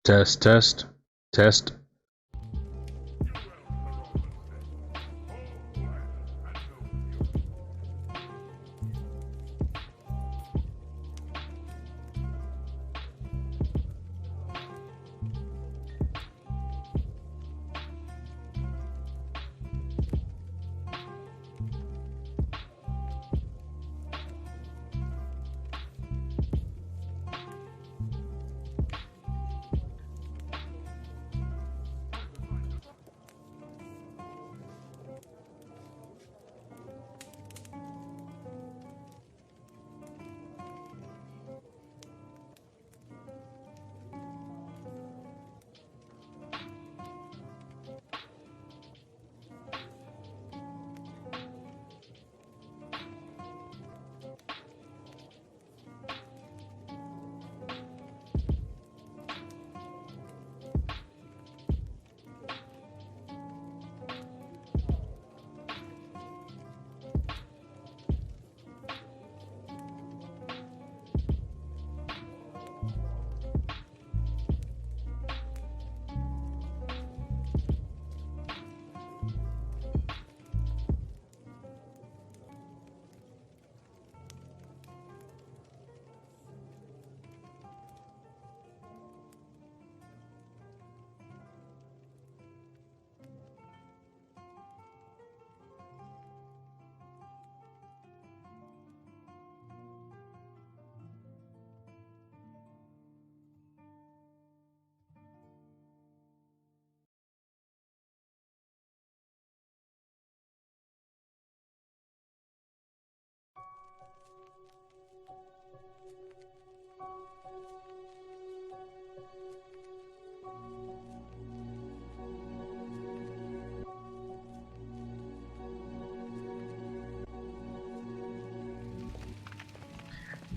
Test, test, test.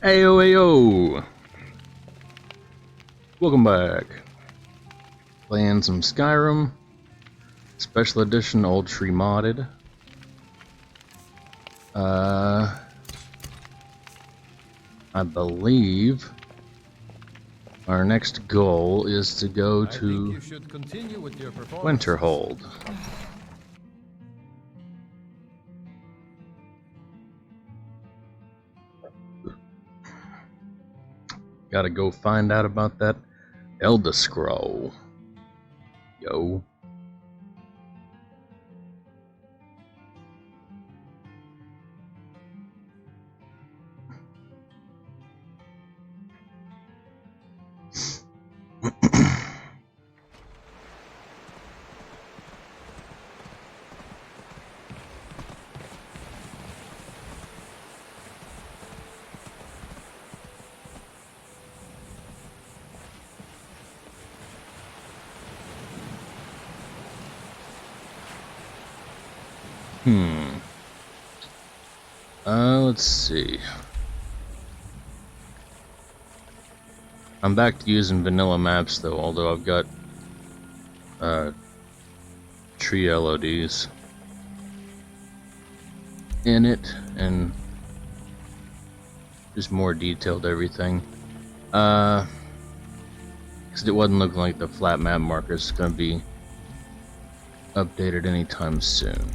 Ayo, ayo! Welcome back. Playing some Skyrim. Special Edition Ultra Modded. I believe our next goal is to go to Winterhold. Gotta go find out about that Elder Scroll. Yo. Let's see. I'm back to using vanilla maps though, although I've got tree LODs in it and just more detailed everything. Because it wasn't looking like the flat map marker is going to be updated anytime soon.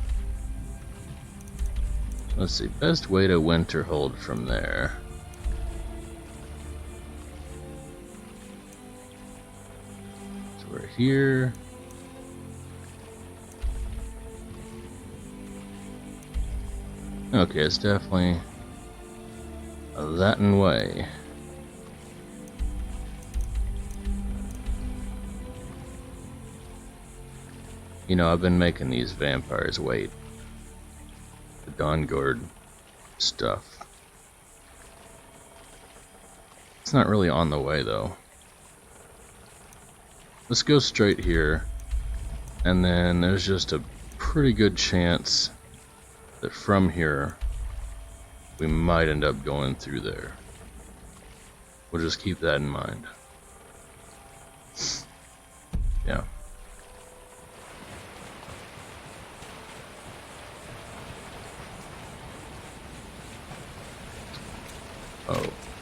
Let's see, best way to Winterhold from there. So we're here. Okay, it's definitely that and way. You know, I've been making these vampires wait. The Dawnguard stuff. It's not really on the way though. Let's go straight here, and then there's just a pretty good chance that from here we might end up going through there. We'll just keep that in mind. Yeah.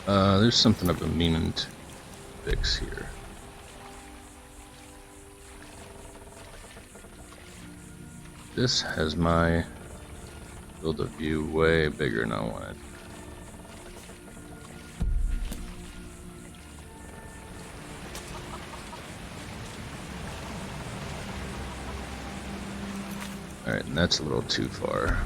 Oh, there's something I've been meaning to fix here. This has my field of view way bigger than I wanted. Alright, and that's a little too far.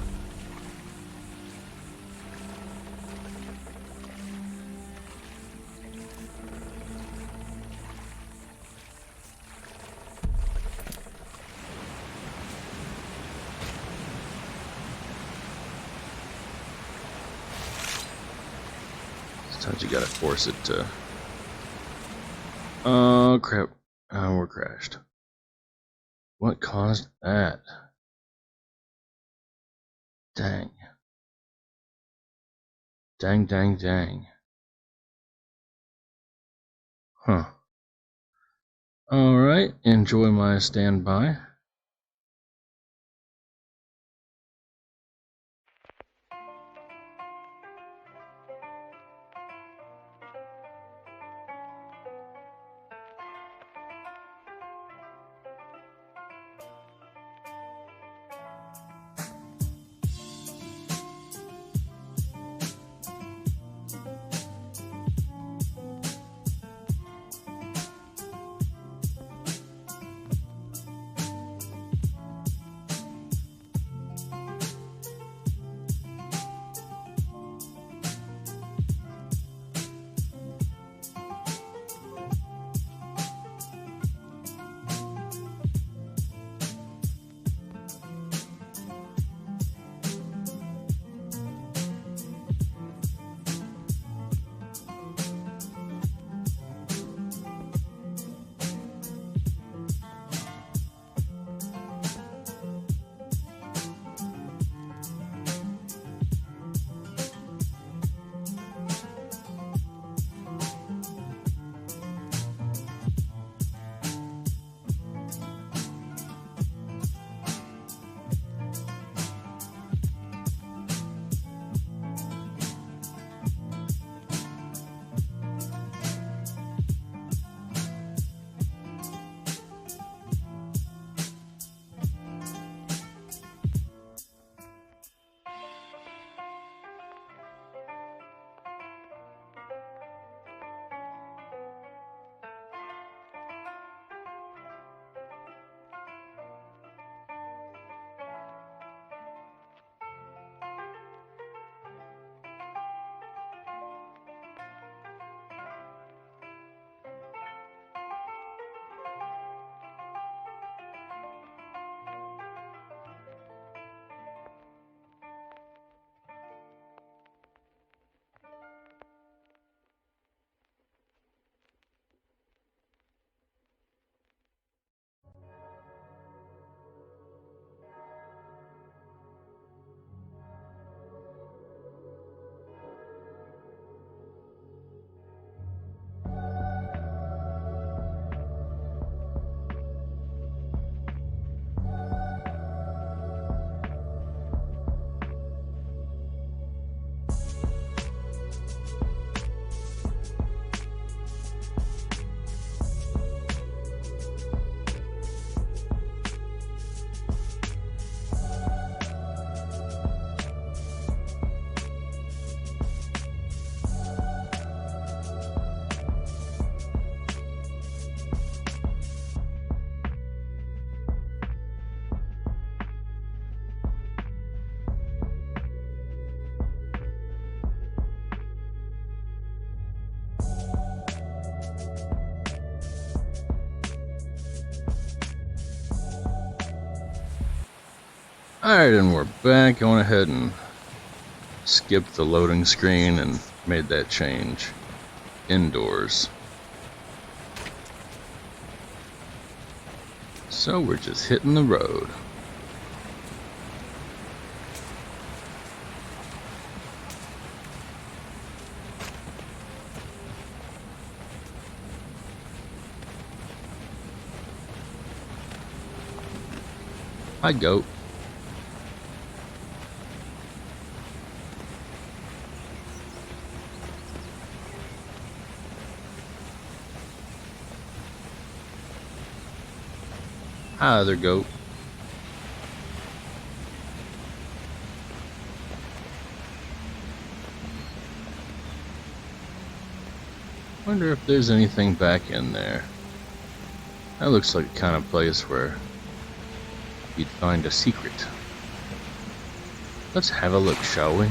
Sometimes you gotta force it to... Oh crap. Oh, we're crashed. What caused that? Dang. Dang, dang, dang. Huh. Alright, enjoy my standby. Alright, and we're back. I went ahead and skipped the loading screen and made that change indoors. So we're just hitting the road. Hi, goat. Hi, other goat. Wonder if there's anything back in there. That looks like the kind of place where you'd find a secret. Let's have a look, shall we?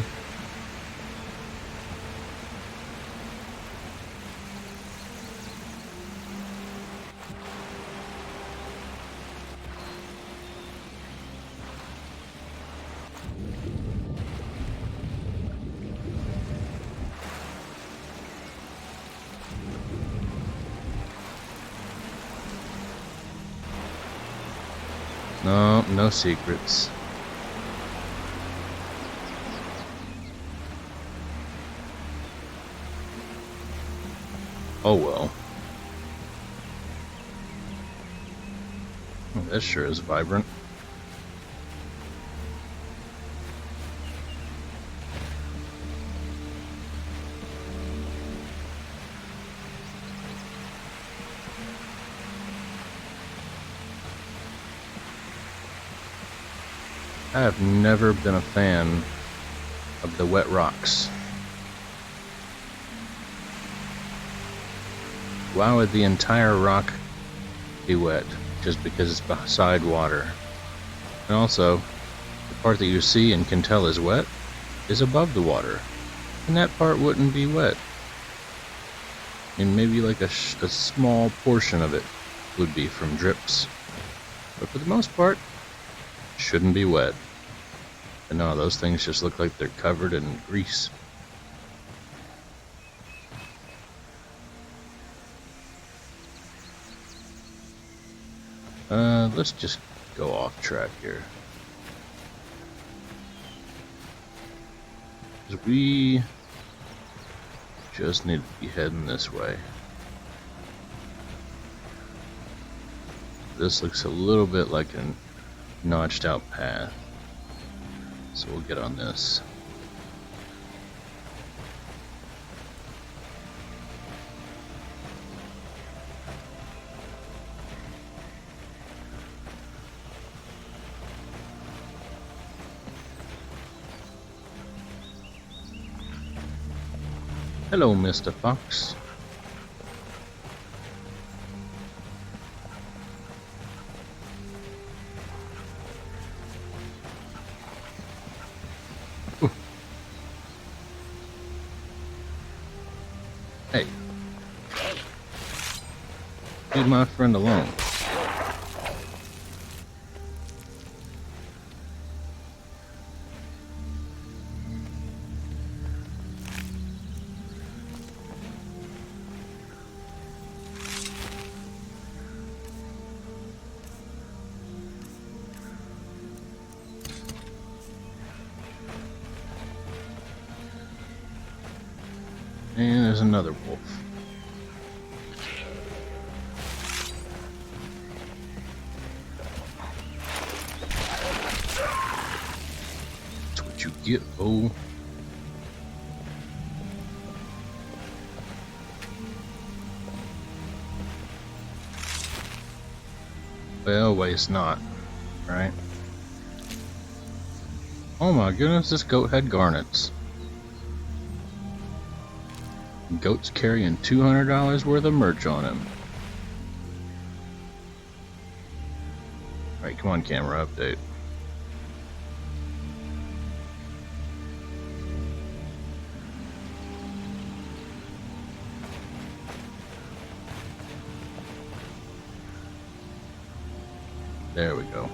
No, no secrets. Oh well. Oh, that sure is vibrant. I have never been a fan of the wet rocks. Why would the entire rock be wet just because it's beside water? And also, the part that you see and can tell is wet is above the water, and that part wouldn't be wet. And maybe like a small portion of it would be from drips, but for the most part, it shouldn't be wet. And no, those things just look like they're covered in grease. Let's just go off track here. 'Cause we just need to be heading this way. This looks a little bit like a notched out path. So we'll get on this. Hello, Mr. Fox. Ooh. Hey. Leave my friend alone. And there's another wolf. That's what you get, oh. Well, waste not, right? Oh my goodness, this goat had garnets. Goat's carrying $200 worth of merch on him. Alright, come on, camera update. There we go.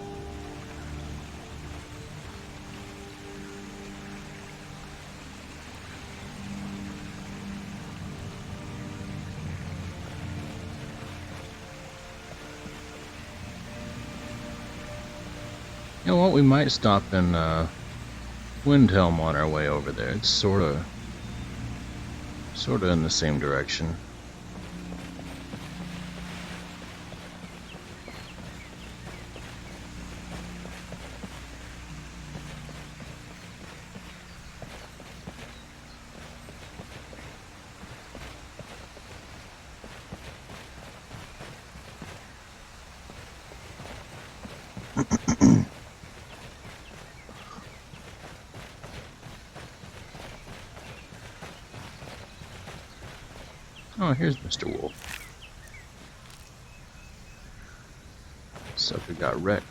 You know what, we might stop in Windhelm on our way over there. It's sorta in the same direction. Oh, here's Mr. Wolf. Sucker got wrecked.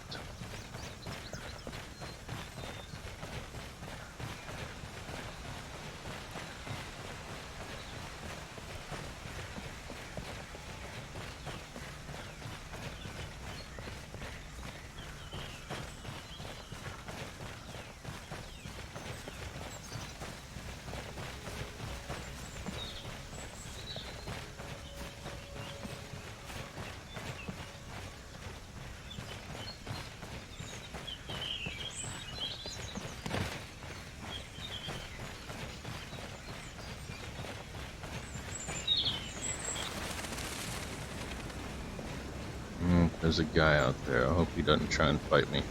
There's a guy out there. I hope he doesn't try and fight me.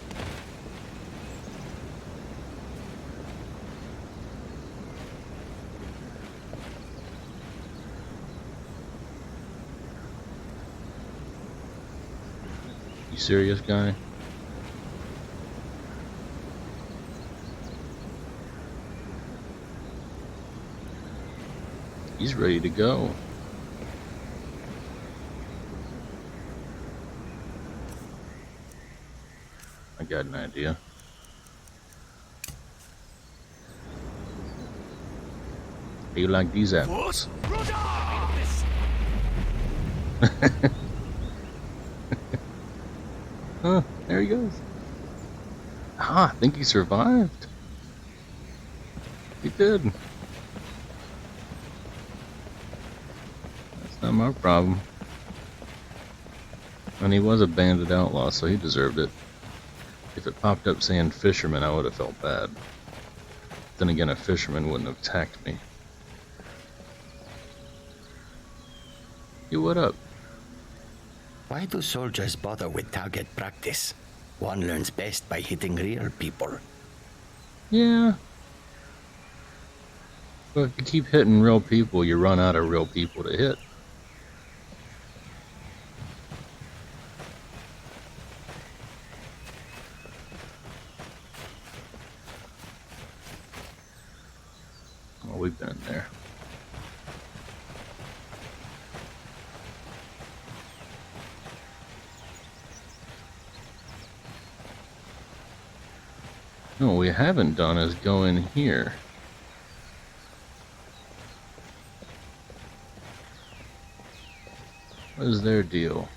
You serious, guy? He's ready to go. I got an idea. How you like these apples? Huh, there he goes. Ah, I think he survived. He did. That's not my problem. And he was a bandit outlaw, so he deserved it. If it popped up saying fisherman, I would have felt bad. Then again, a fisherman wouldn't have attacked me. Hey, what up? Why do soldiers bother with target practice? One learns best by hitting real people. Yeah. But if you keep hitting real people, you run out of real people to hit. Oh, we've been in there. No, what we haven't done is go in here. What is their deal?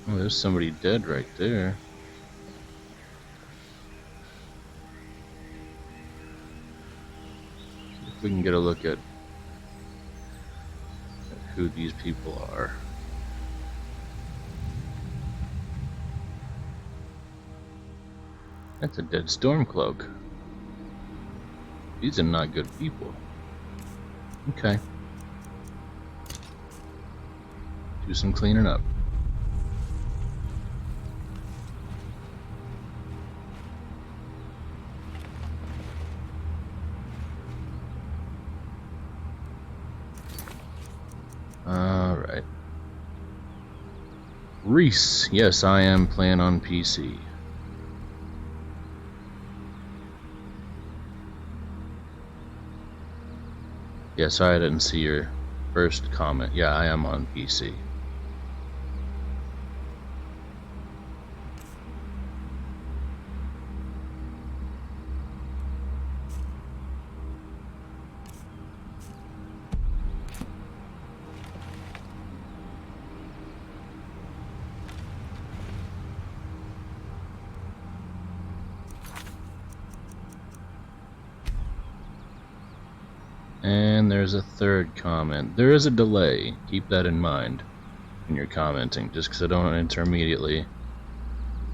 Oh, there's somebody dead right there. See if we can get a look at who these people are. That's a dead Stormcloak. These are not good people. Okay. Do some cleaning up. Alright. Reese. Yes, I am playing on PC. Yeah, sorry I didn't see your first comment. Yeah, I am on PC. And there's a third comment. There is a delay. Keep that in mind when you're commenting. Just because I don't enter immediately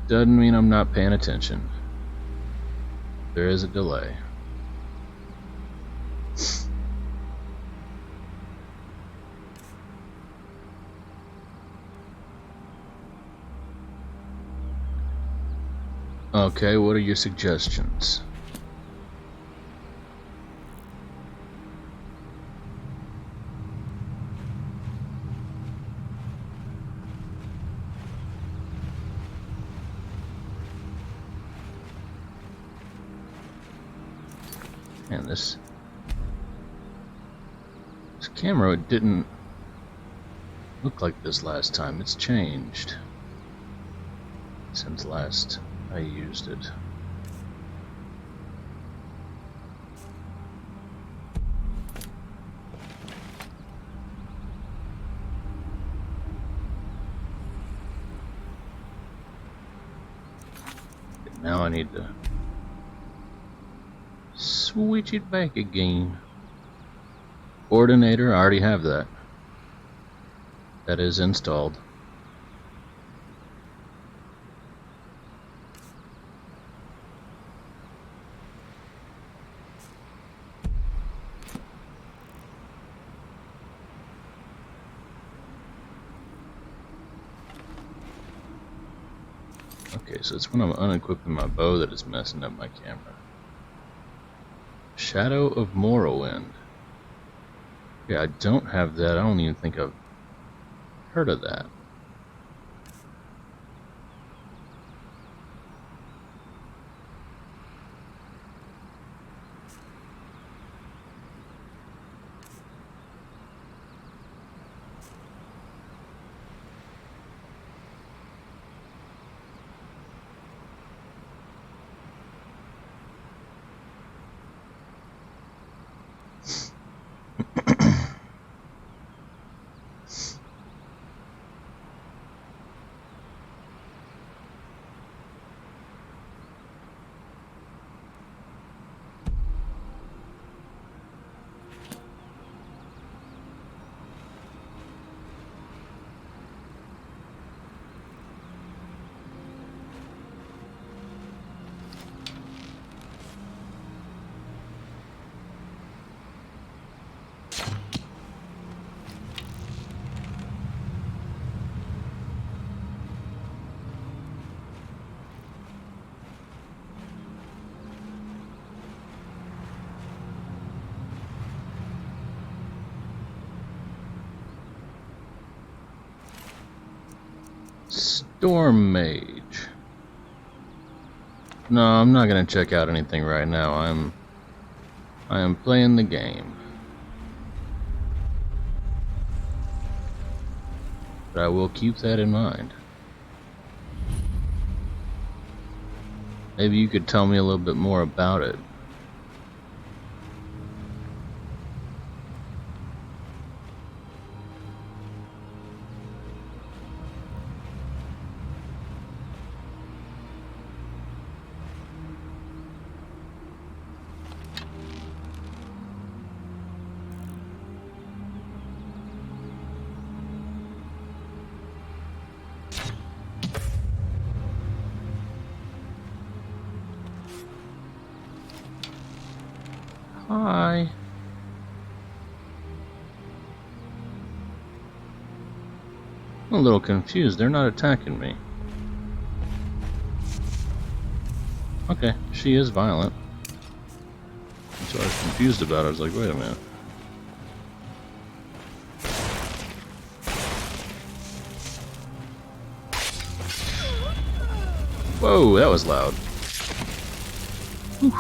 doesn't mean I'm not paying attention. There is a delay. Okay, what are your suggestions? Man, this camera didn't look like this last time. It's changed since last I used it. Now I need to switch it back again. Coordinator, I already have that. That is installed. Okay, so it's when I'm unequipping my bow that is messing up my camera. Shadow of Morrowind. Yeah, I don't have that. I don't even think I've heard of that. Storm Mage. No, I'm not gonna check out anything right now. I am playing the game. But I will keep that in mind. Maybe you could tell me a little bit more about it. Hi. I'm a little confused. They're not attacking me. Okay, she is violent. That's what I was confused about. I was like, wait a minute. Whoa, that was loud. Whew.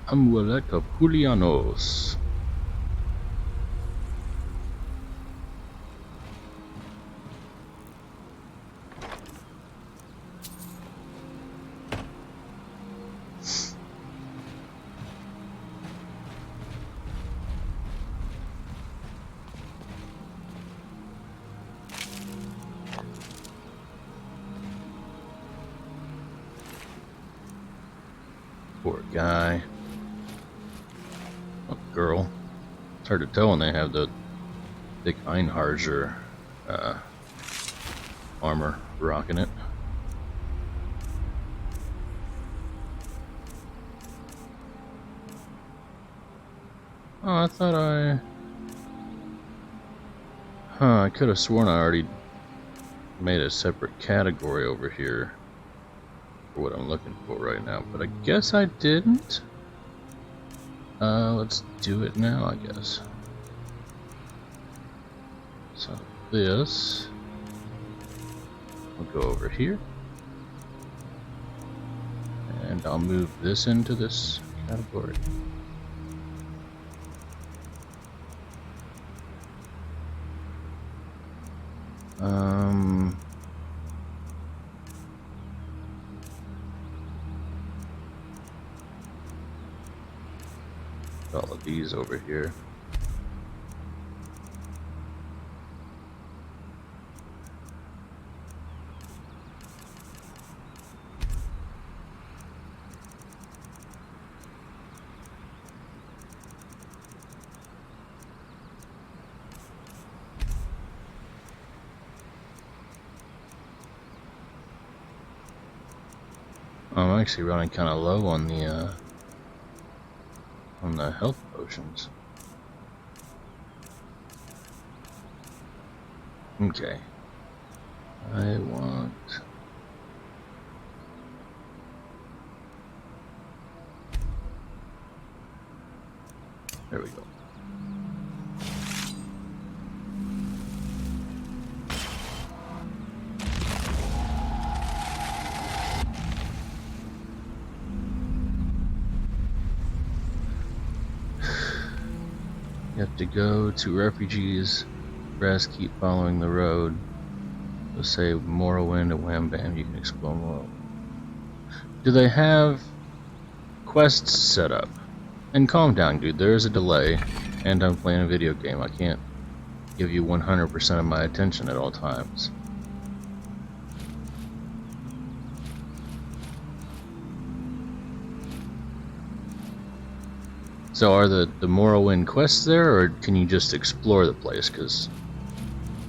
Amulet of Julianos. Poor guy. Oh, girl. It's hard to tell when they have the thick Einharzer armor rocking it. Oh, I thought I could have sworn I already made a separate category over here for what I'm looking for right now, but I guess I didn't. Let's do it now, I guess. So this, we'll go over here, and I'll move this into this category. All of these over here. I'm actually running kind of low on the health potions. Okay. I want... There we go. You have to go to refugees, rest, keep following the road. They'll say Morrowind and wham bam, you can explore more. Do they have quests set up? And calm down, dude, there is a delay, and I'm playing a video game. I can't give you 100% of my attention at all times. So are the Morrowind quests there, or can you just explore the place? Because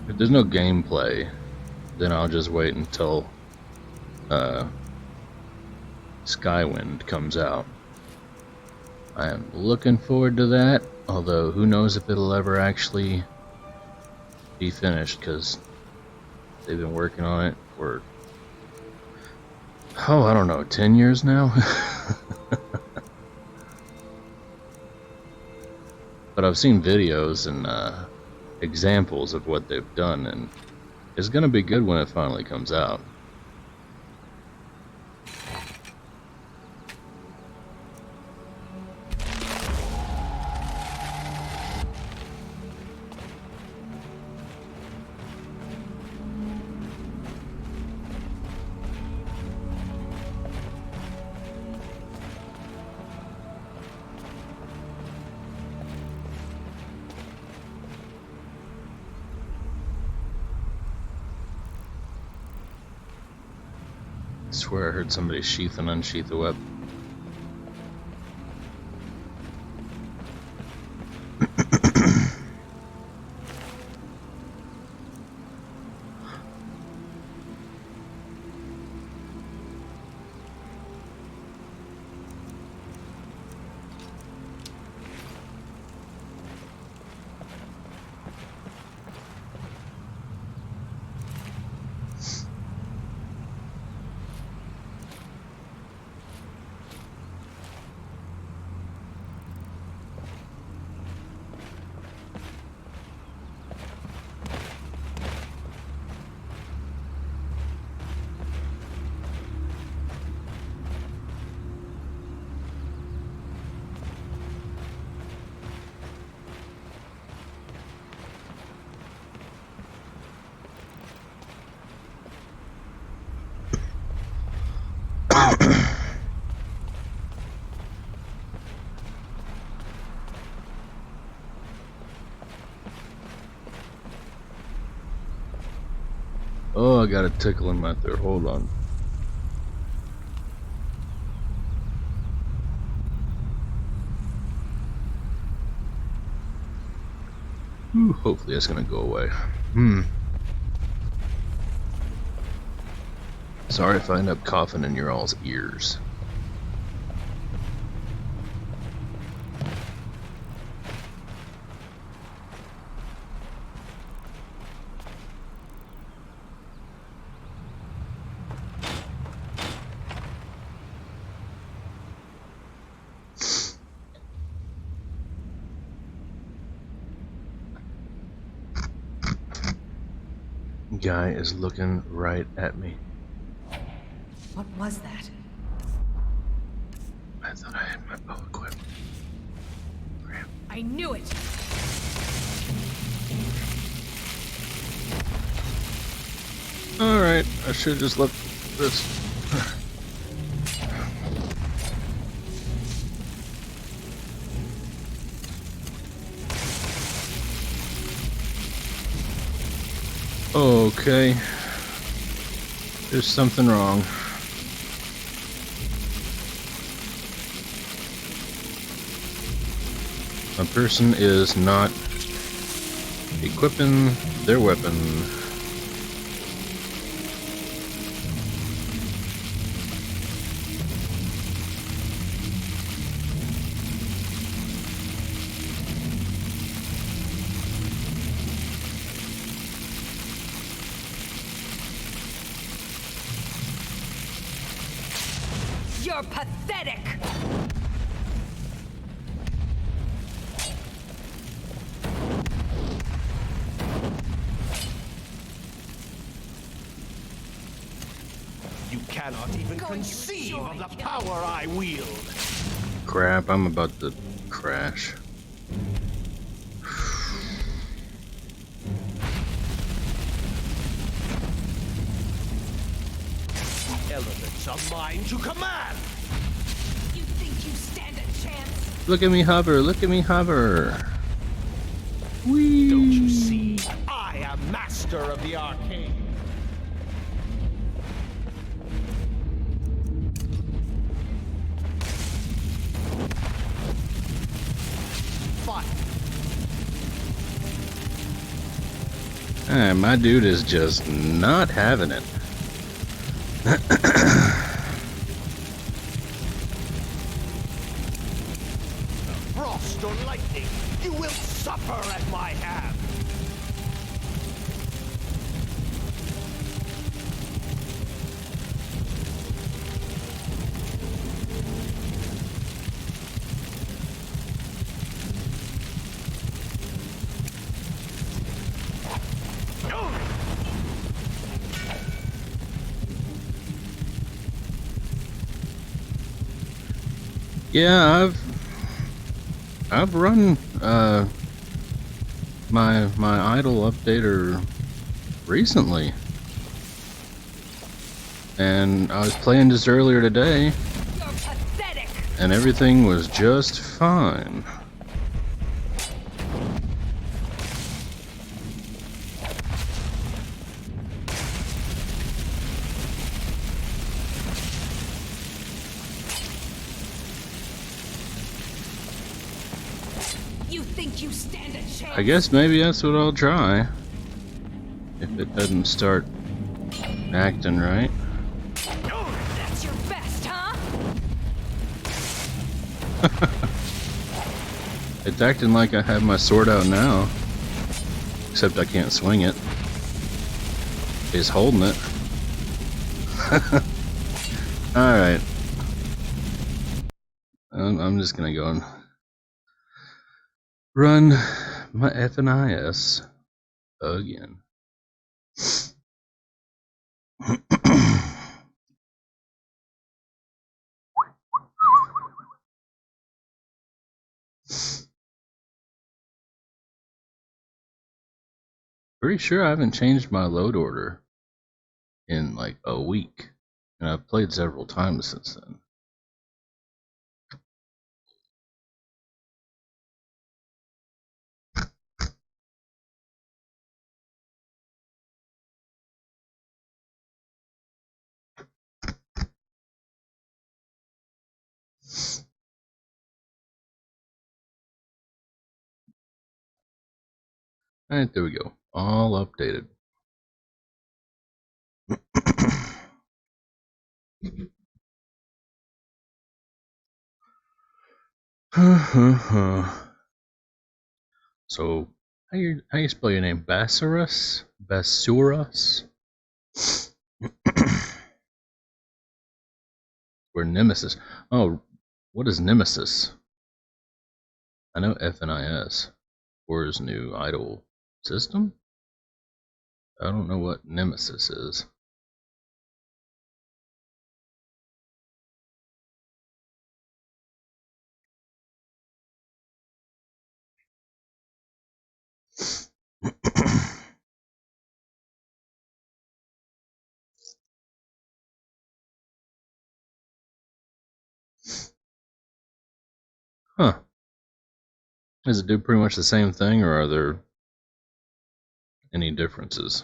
if there's no gameplay, then I'll just wait until Skywind comes out. I am looking forward to that, although who knows if it'll ever actually be finished, because they've been working on it for, oh, I don't know, 10 years now? But I've seen videos and examples of what they've done, and it's gonna be good when it finally comes out. I swear I heard somebody sheath and unsheath a weapon. Oh, I got a tickle in my throat. Hold on. Ooh, hopefully that's gonna go away. Sorry if I end up coughing in your all's ears. Guy is looking right at me. What was that? I thought I had my bow equipped. Crap. I knew it! Alright, I should have just left this. Okay. There's something wrong. A person is not equipping their weapon. You're pathetic! You cannot even conceive of the power I wield. Crap, I'm about to crash. Elements are mine to command. You think you stand a chance? Look at me hover, look at me hover. Whee! Don't you see? I am master of the arcane. Fine. My dude is just not having it. Frost or lightning, you will suffer at my hand. Yeah, I've run my idle updater recently, and I was playing just earlier today, You're pathetic! and everything was just fine. You think you stand a chance? I guess maybe that's what I'll try if it doesn't start acting right. That's your best, huh? It's acting like I have my sword out now, except I can't swing it. He's holding it. Alright. I'm just gonna go and run my FNIS again. Pretty sure I haven't changed my load order in like a week, and I've played several times since then. Alright, there we go. All updated. So, how you spell your name? Basarus? Basurus? Or Nemesis? Oh, what is Nemesis? I know FNIS. Or his new idol system? I don't know what Nemesis is. Huh. Does it do pretty much the same thing, or are there any differences?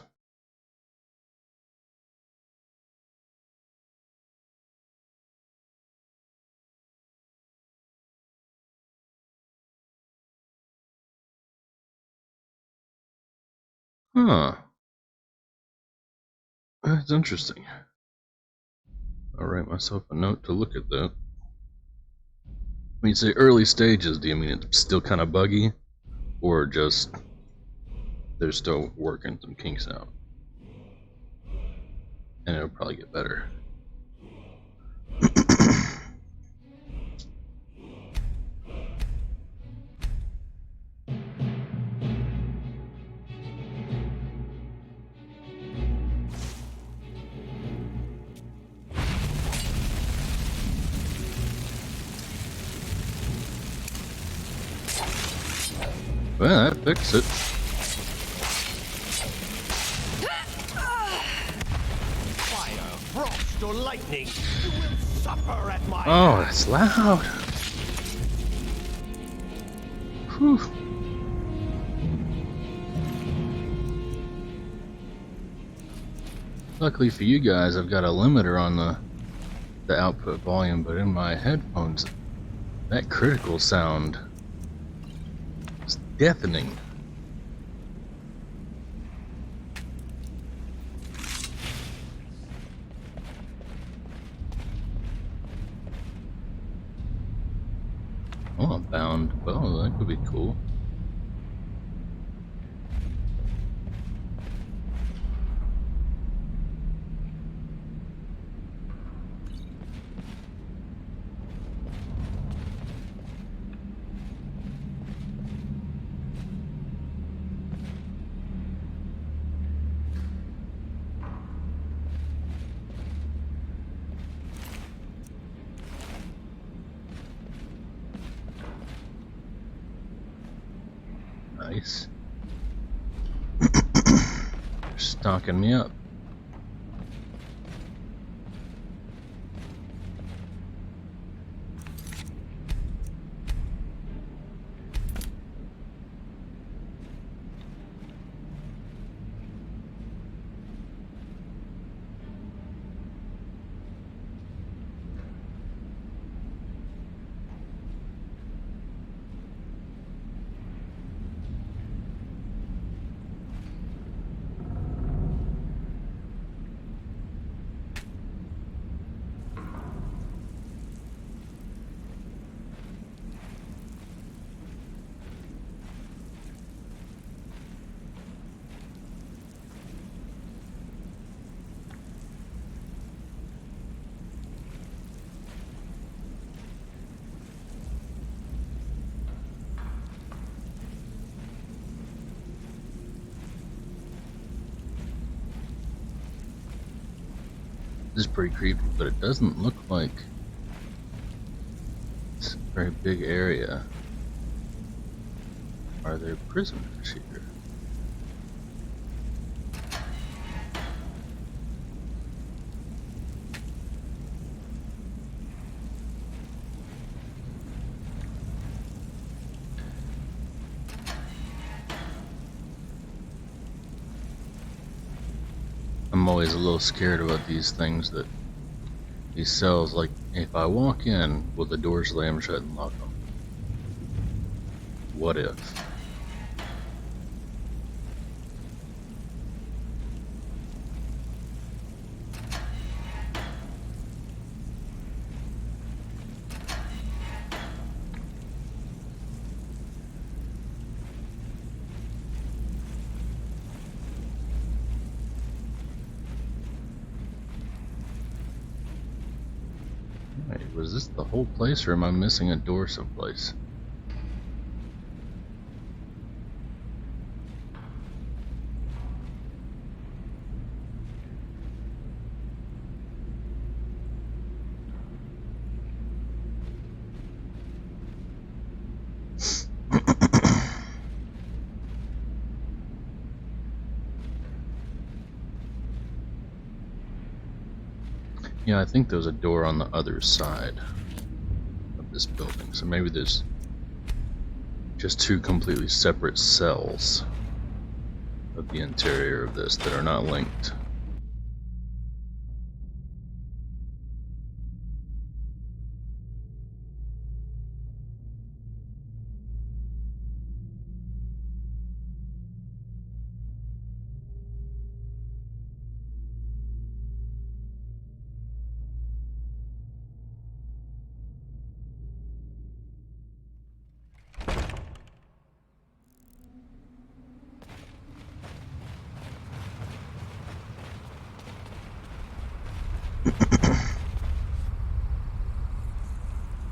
Huh. That's interesting. I'll write myself a note to look at that. When you say early stages, do you mean it's still kind of buggy? Or just they're still working some kinks out? And it'll probably get better. Well, that fixed it. Fire, frost, or lightning, you will suffer at my Oh, that's loud. Whew. Luckily for you guys, I've got a limiter on the output volume, but in my headphones, that critical sound is deafening. Oh, I'm bound. Well, that could be cool. Nice. They're stocking me up. This is pretty creepy, but it doesn't look like it's a very big area. Are there prisoners here? I'm always a little scared about these things, that these cells, like if I walk in, will the doors slam shut and lock them? What if? Wait, was this the whole place, or am I missing a door someplace? Yeah, I think there's a door on the other side of this building, so maybe there's just two completely separate cells of the interior of this that are not linked.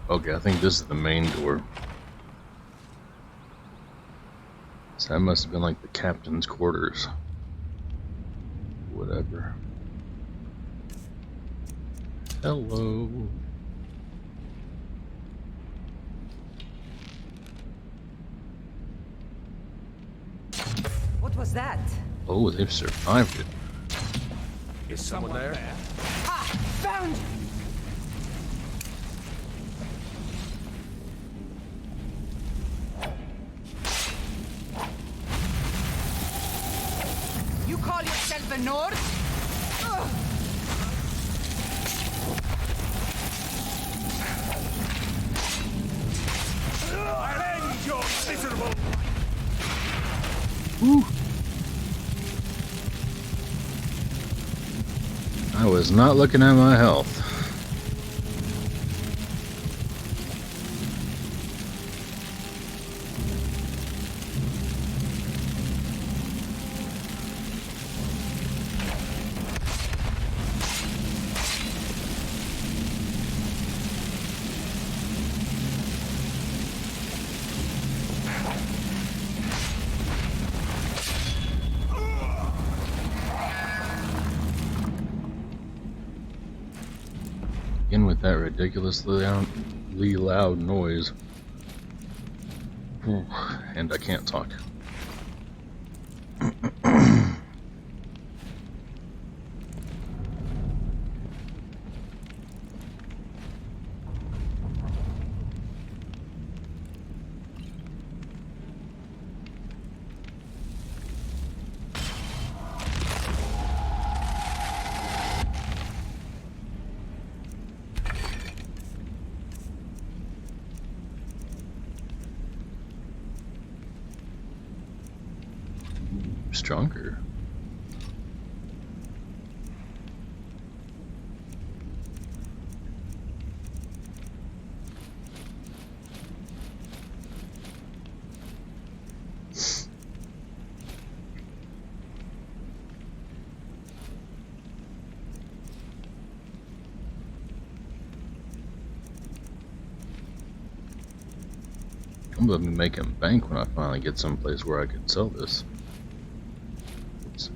Okay, I think this is the main door. So that must have been like the captain's quarters. Whatever. Hello. What was that? Oh, they've survived it. Is someone there? Ha! Found! You call yourself the North? Ugh. I'll end your miserable... Woo. I was not looking at my health. Again with that ridiculously loud noise. And I can't talk. Stronger. I'm gonna be making bank when I finally get someplace where I can sell this. Oops.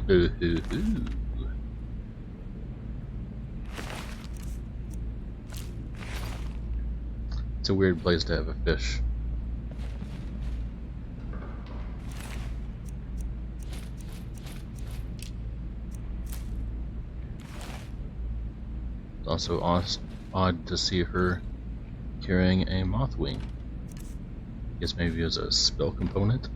Ooh, ooh, ooh. It's a weird place to have a fish. It's also odd to see her carrying a moth wing. Guess maybe as a spell component.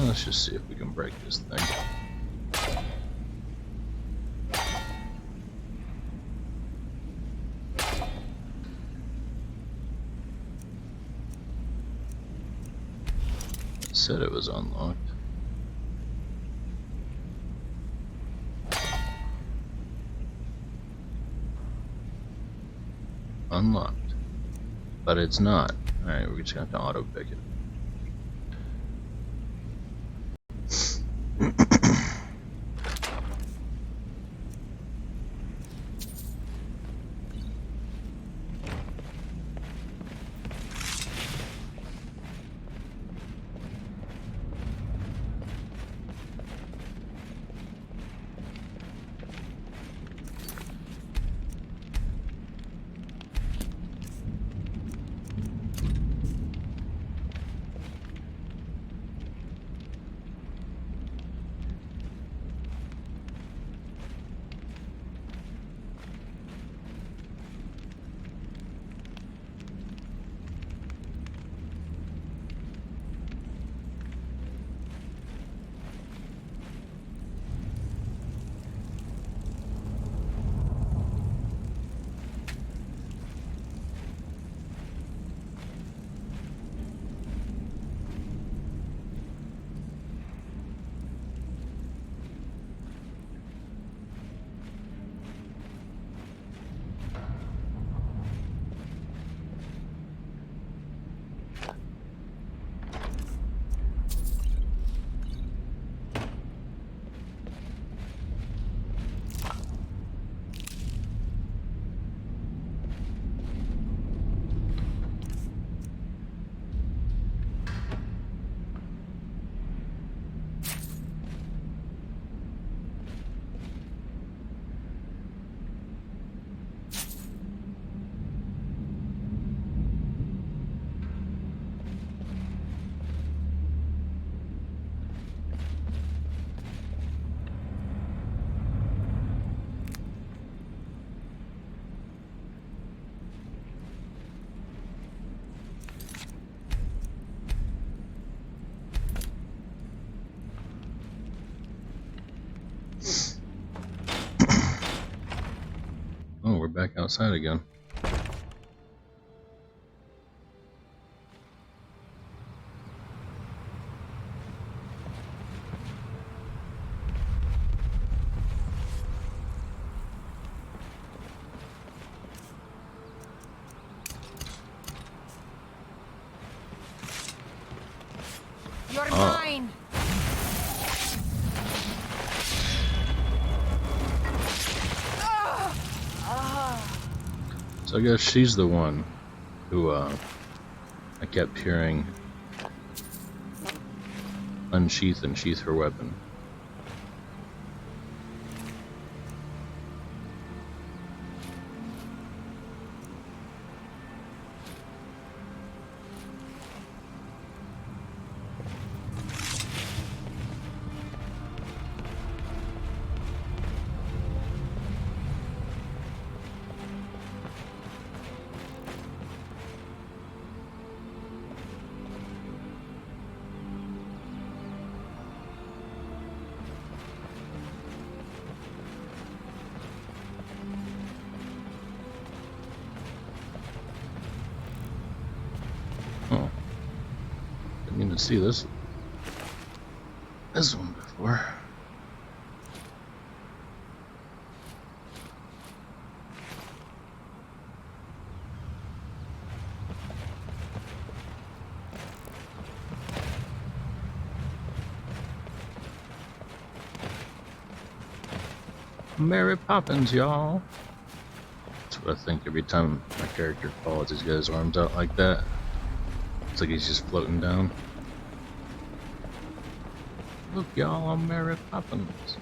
Let's just see if we can break this thing. It said it was unlocked. Unlocked. But it's not. Alright, we're just gonna have to auto pick it. Oh, we're back outside again. You're mine. So I guess she's the one who I kept hearing unsheath and sheath her weapon. Oh, didn't even see this one before. Mary Poppins, y'all. That's what I think every time my character falls. He's got his arms out like that. It's like he's just floating down. Look, y'all, I'm Mary Poppins.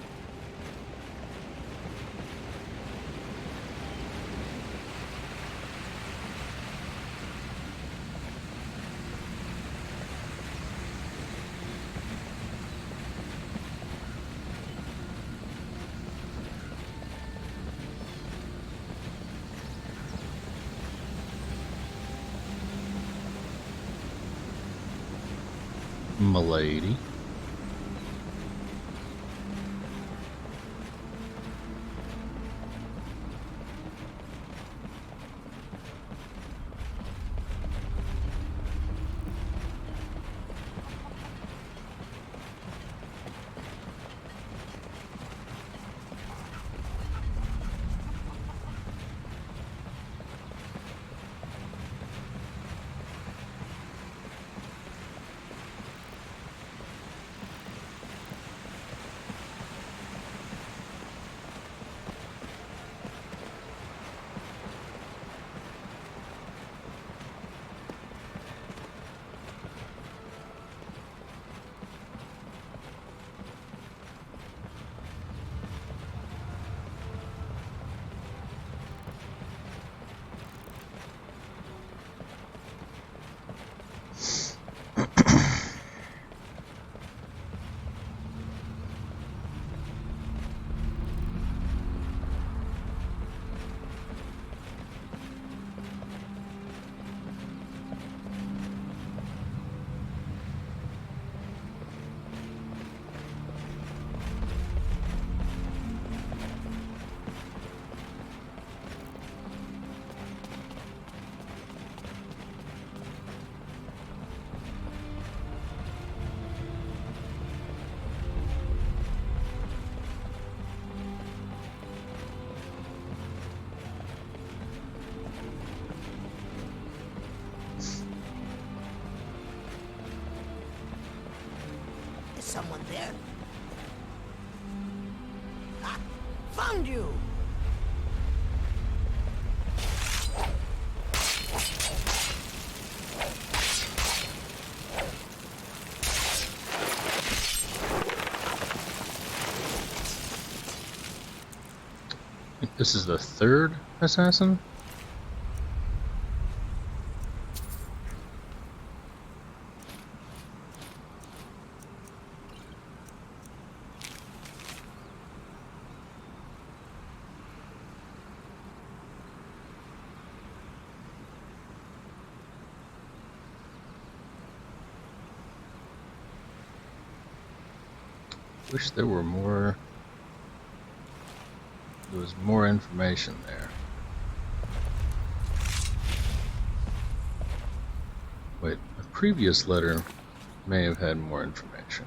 M'lady. Is someone there? Ah, found you! I think this is the third assassin? Wish there were more. There was more information there. Wait, the previous letter may have had more information.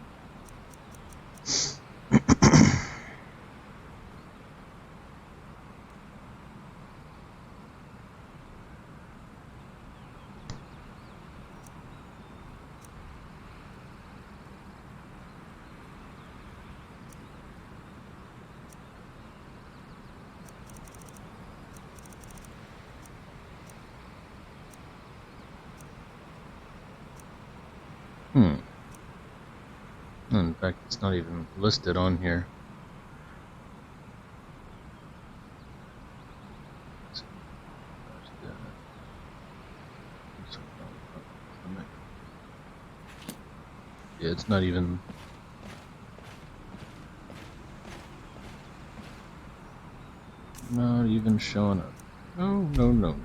In fact, it's not even listed on here. Yeah, it's not even. Not even showing up. No, no, no, no.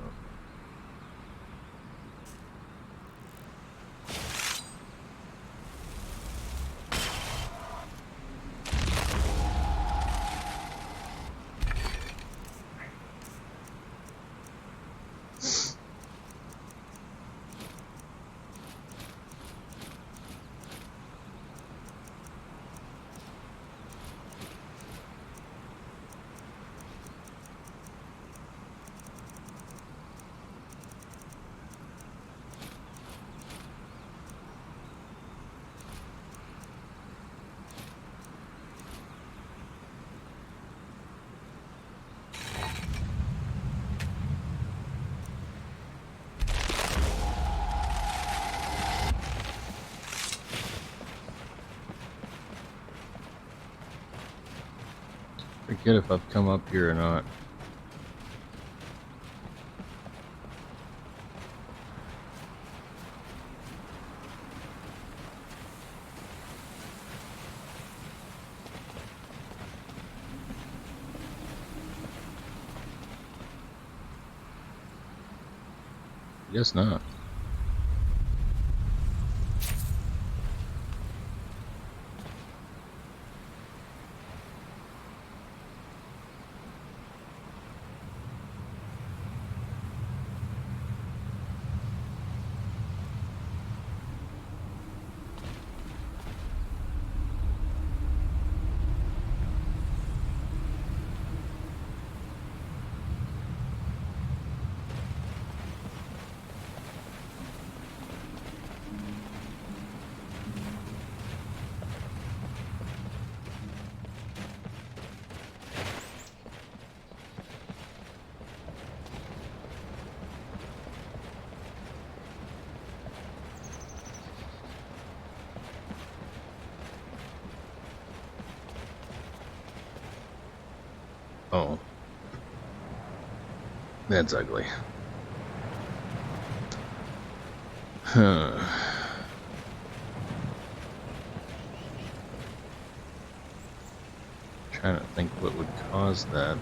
Forget if I've come up here or not. Guess not. Oh. That's ugly. Huh. Trying to think what would cause that.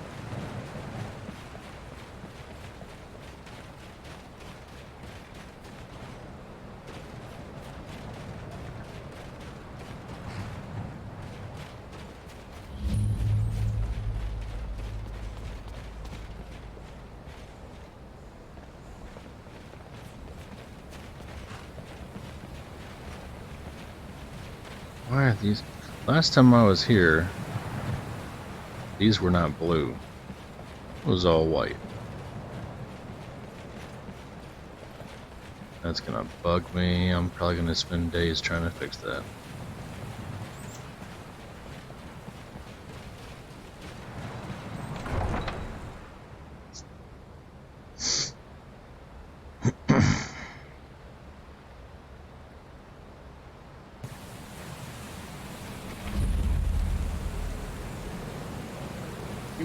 Why are these? Last time I was here, these were not blue. It was all white. That's gonna bug me. I'm probably gonna spend days trying to fix that.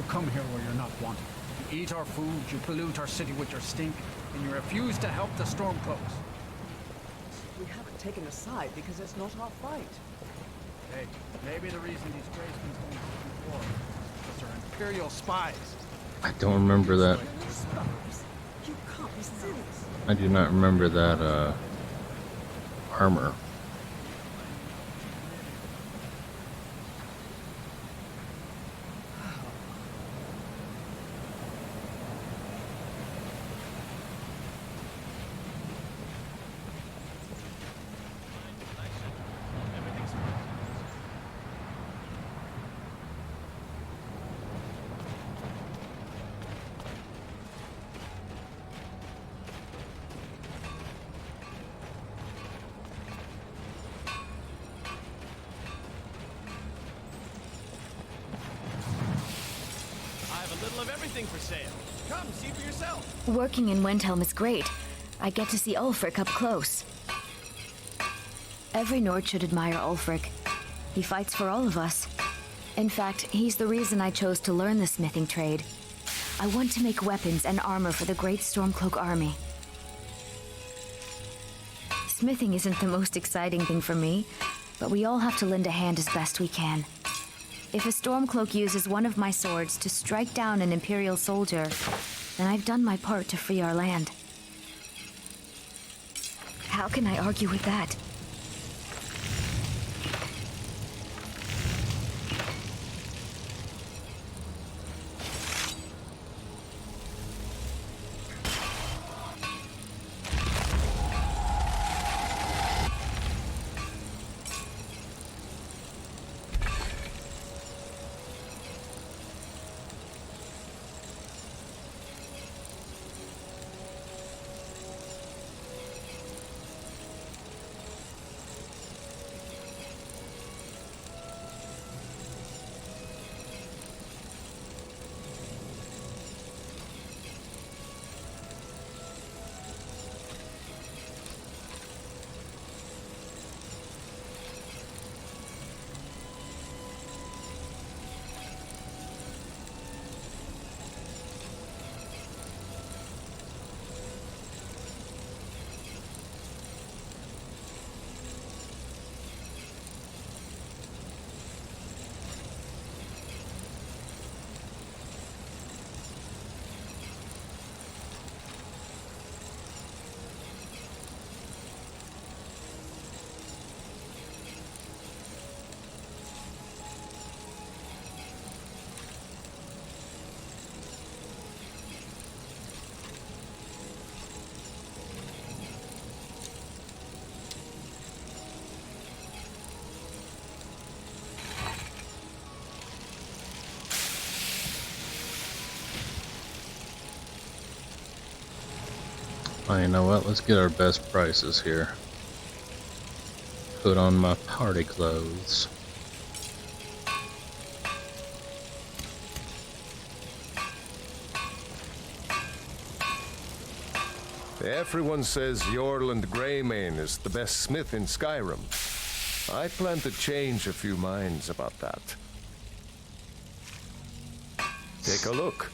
You come here where you're not wanted. You eat our food, you pollute our city with your stink, and you refuse to help the Stormcloaks. We haven't taken a side because it's not our fight. Hey, maybe the reason these Graysmen don't do war is because they're Imperial spies. I don't remember that. Spies? You can't be serious. I do not remember that armor. For sale. Come, see for yourself. Working in Wendhelm is great. I get to see Ulfric up close. Every Nord should admire Ulfric. He fights for all of us. In fact, he's the reason I chose to learn the smithing trade. I want to make weapons and armor for the great Stormcloak army. Smithing isn't the most exciting thing for me, but we all have to lend a hand as best we can. If a Stormcloak uses one of my swords to strike down an Imperial soldier, then I've done my part to free our land. How can I argue with that? Oh, you know what? Let's get our best prices here. Put on my party clothes. Everyone says Jorland Greymane is the best smith in Skyrim. I plan to change a few minds about that. Take a look.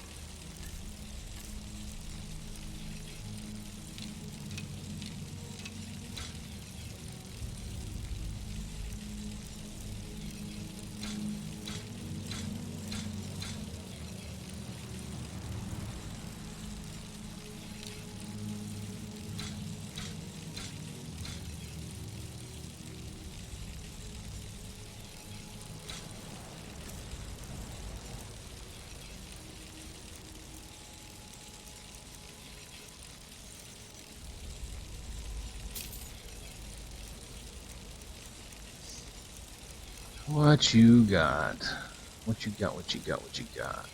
What you got? What you got? What you got? What you got?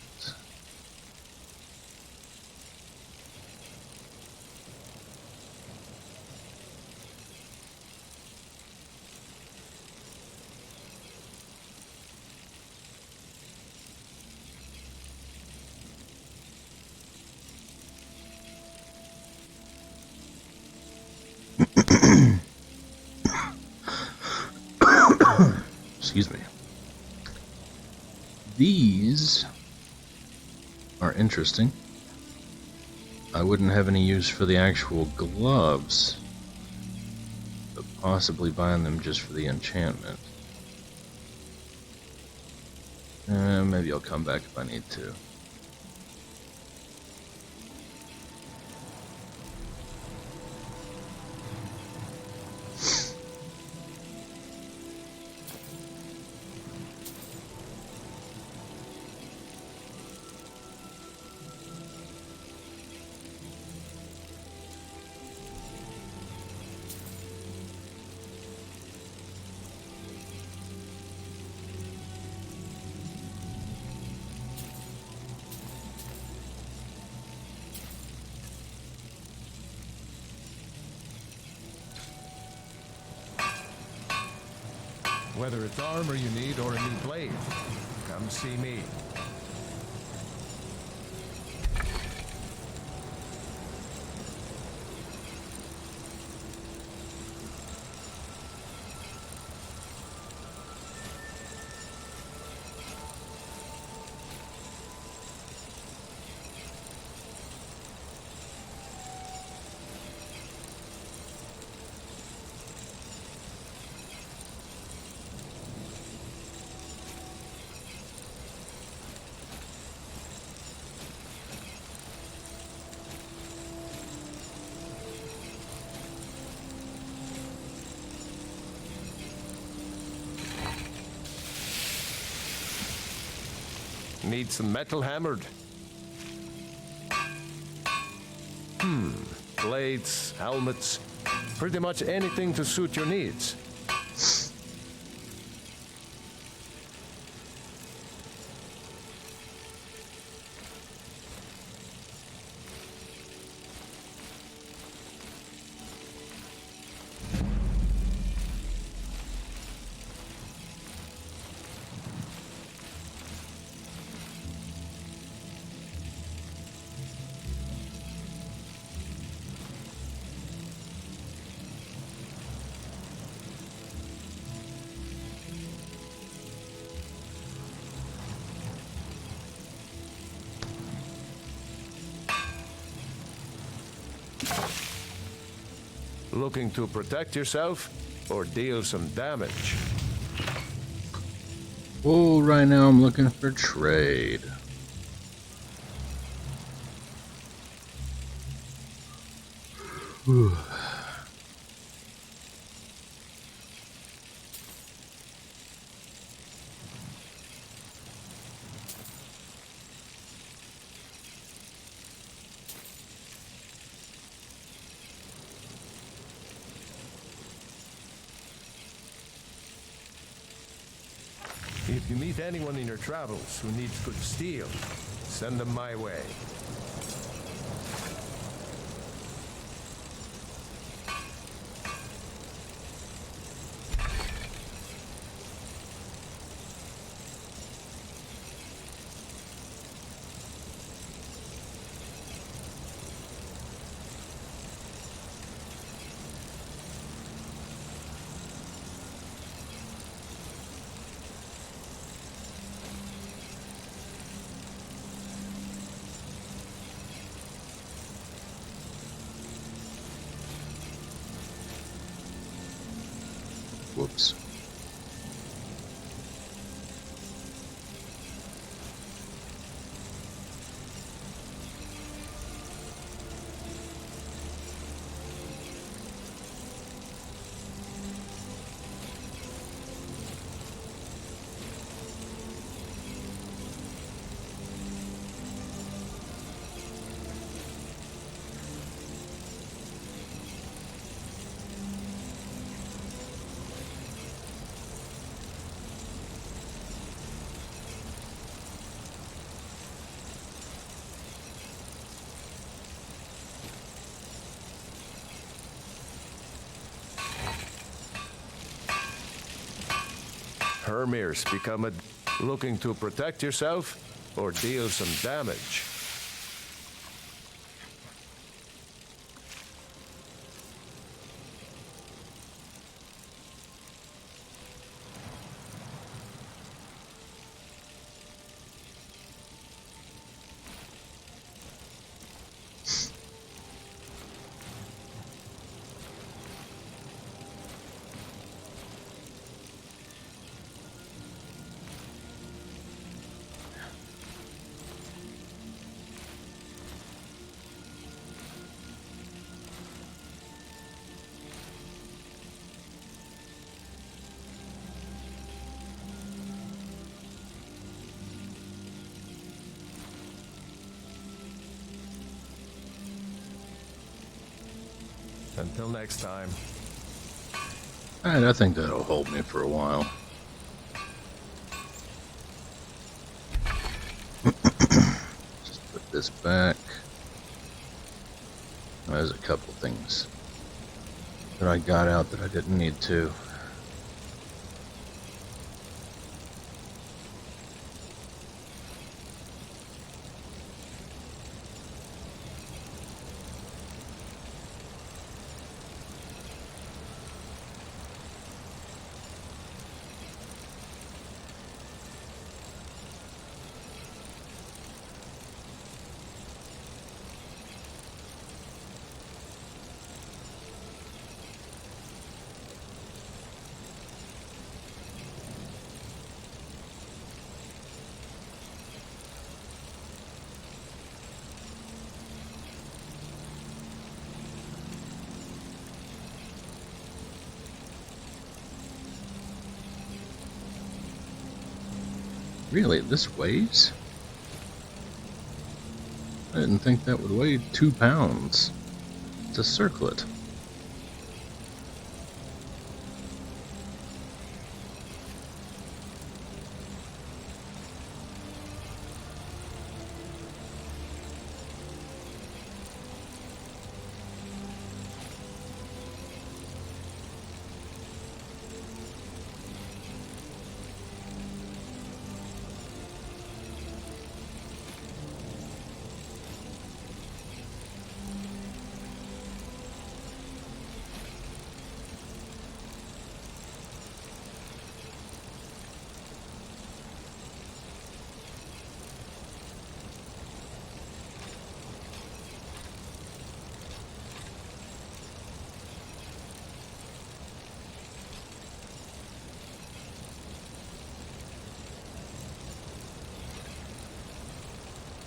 Excuse me. These are interesting. I wouldn't have any use for the actual gloves, but possibly buying them just for the enchantment. Maybe I'll come back if I need to. Whether it's armor you need or a new blade, come see me. Need some metal hammered? Blades, helmets, pretty much anything to suit your needs. Looking to protect yourself or deal some damage? Oh, right now I'm looking for trade. Whew. If you meet anyone in your travels who needs good steel, send them my way. Whoops. Hermirs become a... Looking to protect yourself or deal some damage? Until next time. Alright, I think that'll hold me for a while. Just put this back. There's a couple things that I got out that I didn't need to. Really, this weighs? I didn't think that would weigh 2 pounds. It's a circlet.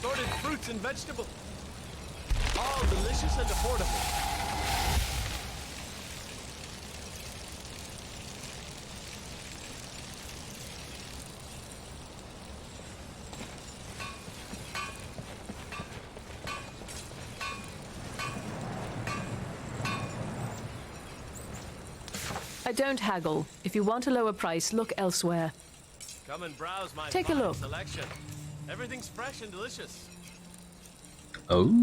Sorted fruits and vegetables. All delicious and affordable. I don't haggle. If you want a lower price, look elsewhere. Come and browse my Take a fine look. selection. Everything's fresh and delicious. Oh.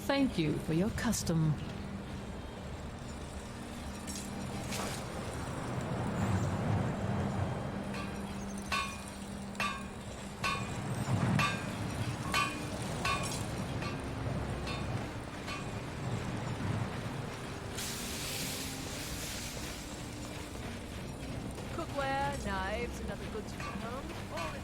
Thank you for your custom. Cookware, knives, and other goods from home. All in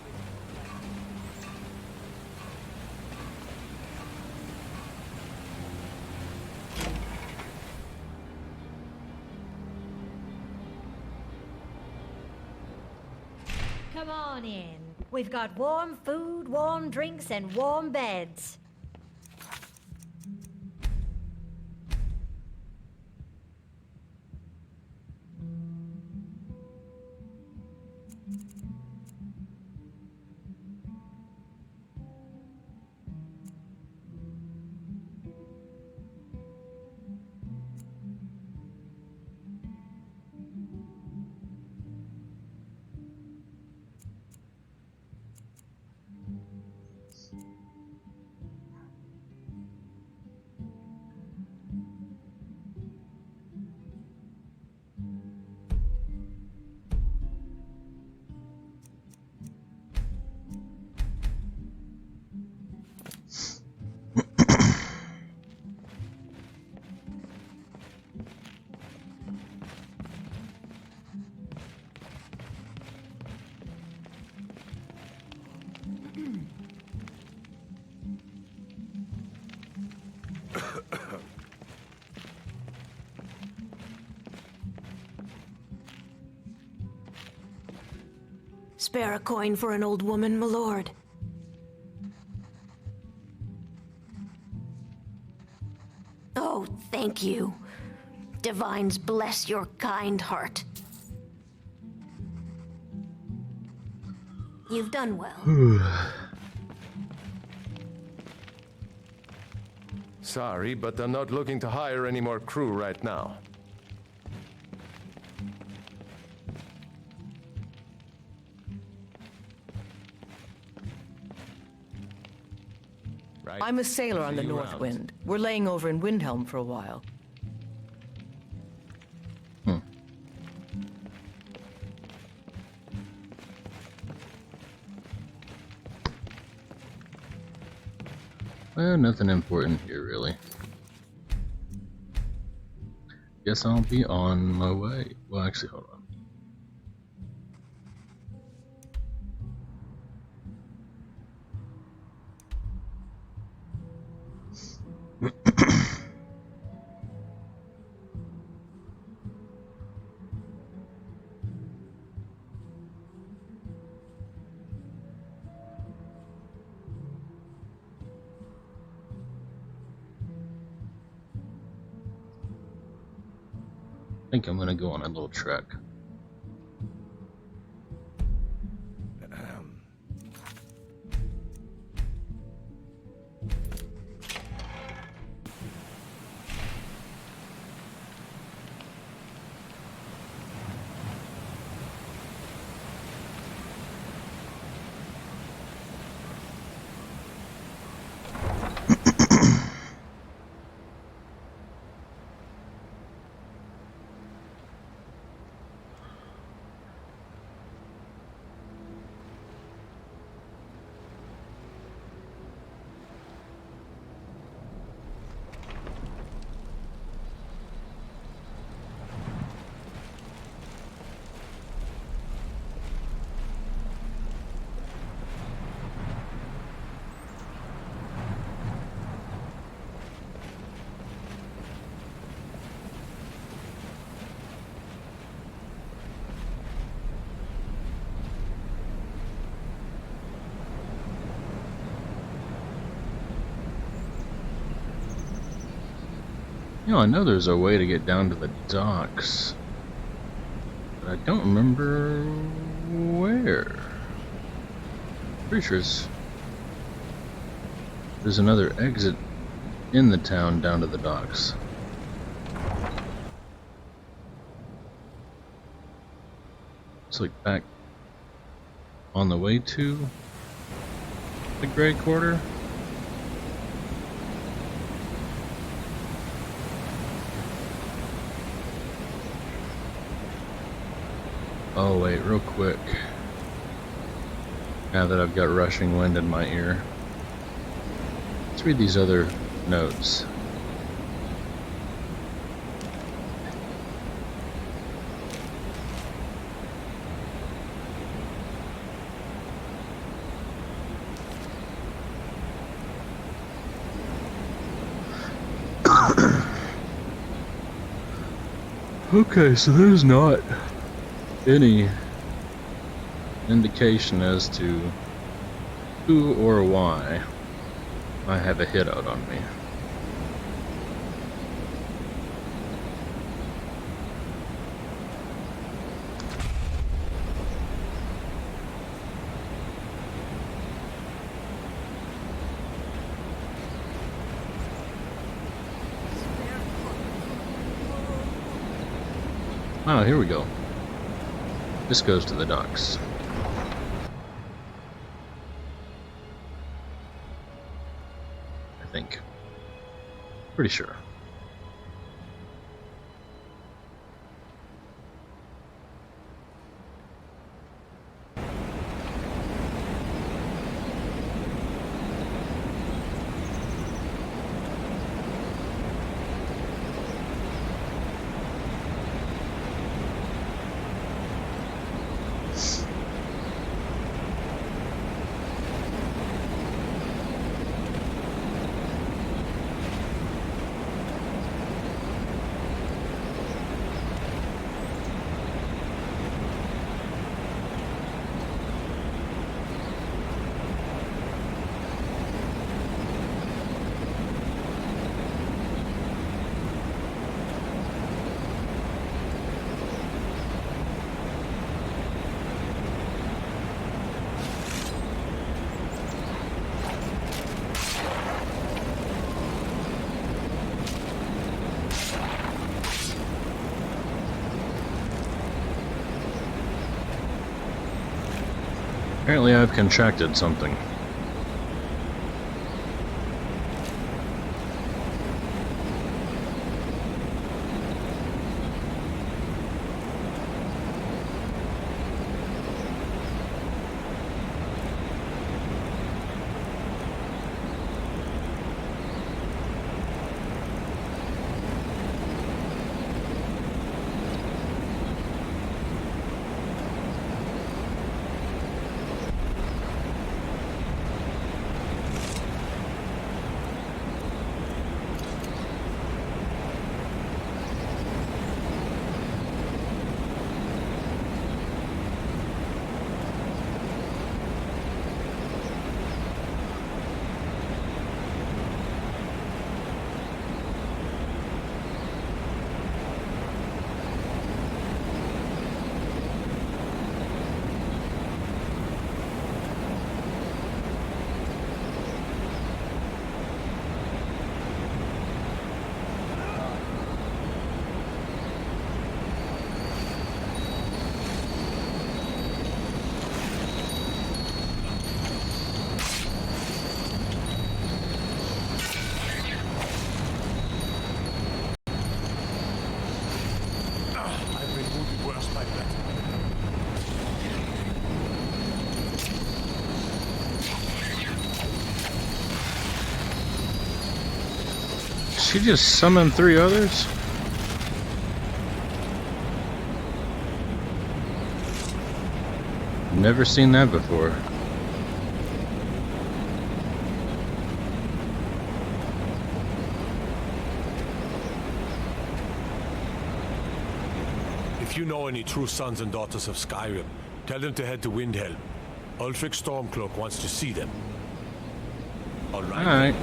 Come on in. We've got warm food, warm drinks, and warm beds. Spare a coin for an old woman, my lord. Oh, Thank you. Divines bless your kind heart. You've done well. Sorry, but I'm not looking to hire any more crew right now. Right. I'm a sailor on See the you North around. Wind. We're laying over in Windhelm for a while. Well, nothing important here, really. Guess I'll be on my way. Well, actually, hold on. I think I'm gonna go on a little trek. You know, I know there's a way to get down to the docks, but I don't remember where. Pretty sure there's another exit in the town down to the docks. It's like back on the way to the Grey Quarter. Oh wait, real quick. Now that I've got rushing wind in my ear, let's read these other notes. Okay, so there's not any indication as to who or why I have a hit out on me. Oh, here we go. This goes to the docks. I think. Pretty sure. Apparently I've contracted something. I've been wounded worse by that. She just summoned 3 others? Never seen that before. If you know any true sons and daughters of Skyrim, tell them to head to Windhelm. Ulfric Stormcloak wants to see them. Alright. Alright.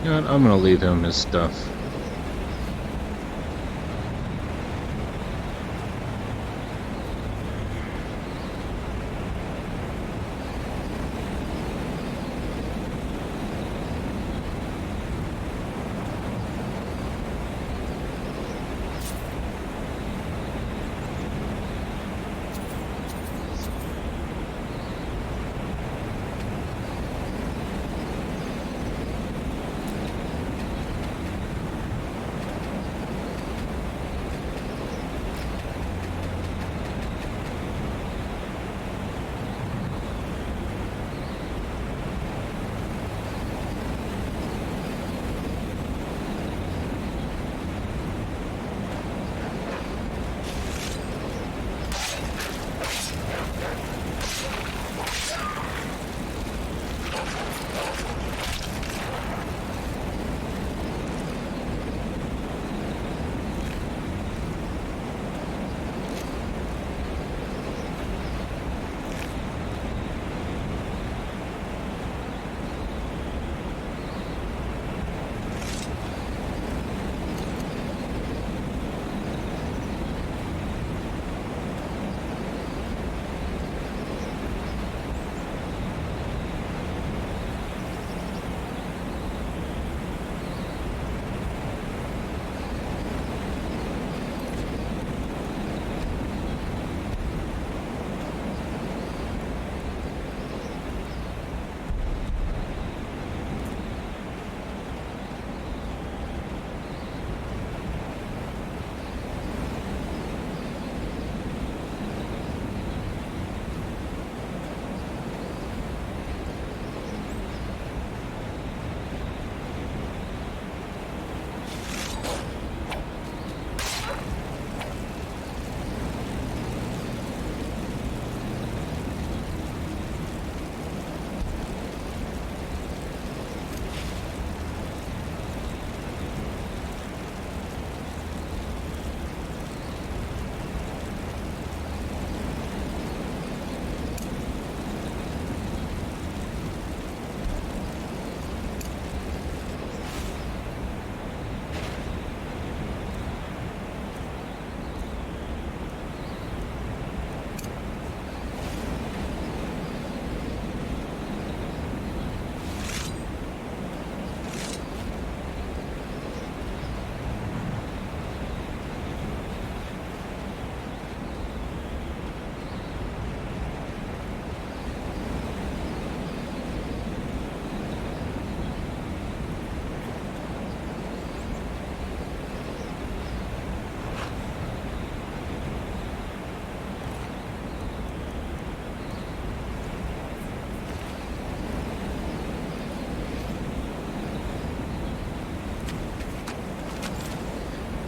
You know what? I'm gonna leave him his stuff.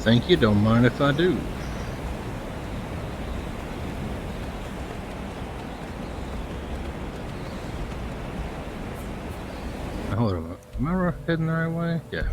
Thank you, don't mind if I do. Now, hold on. Am I heading the right way? Yeah.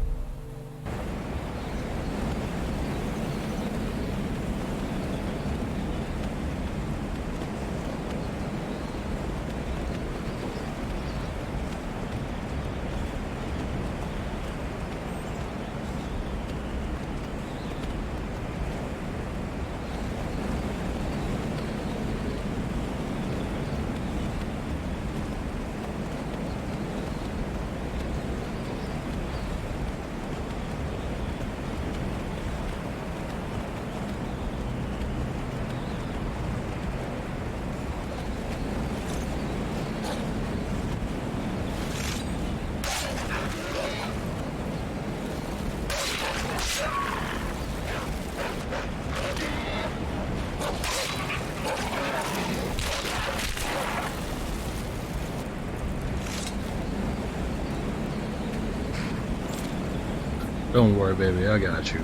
Don't worry, baby, I got you.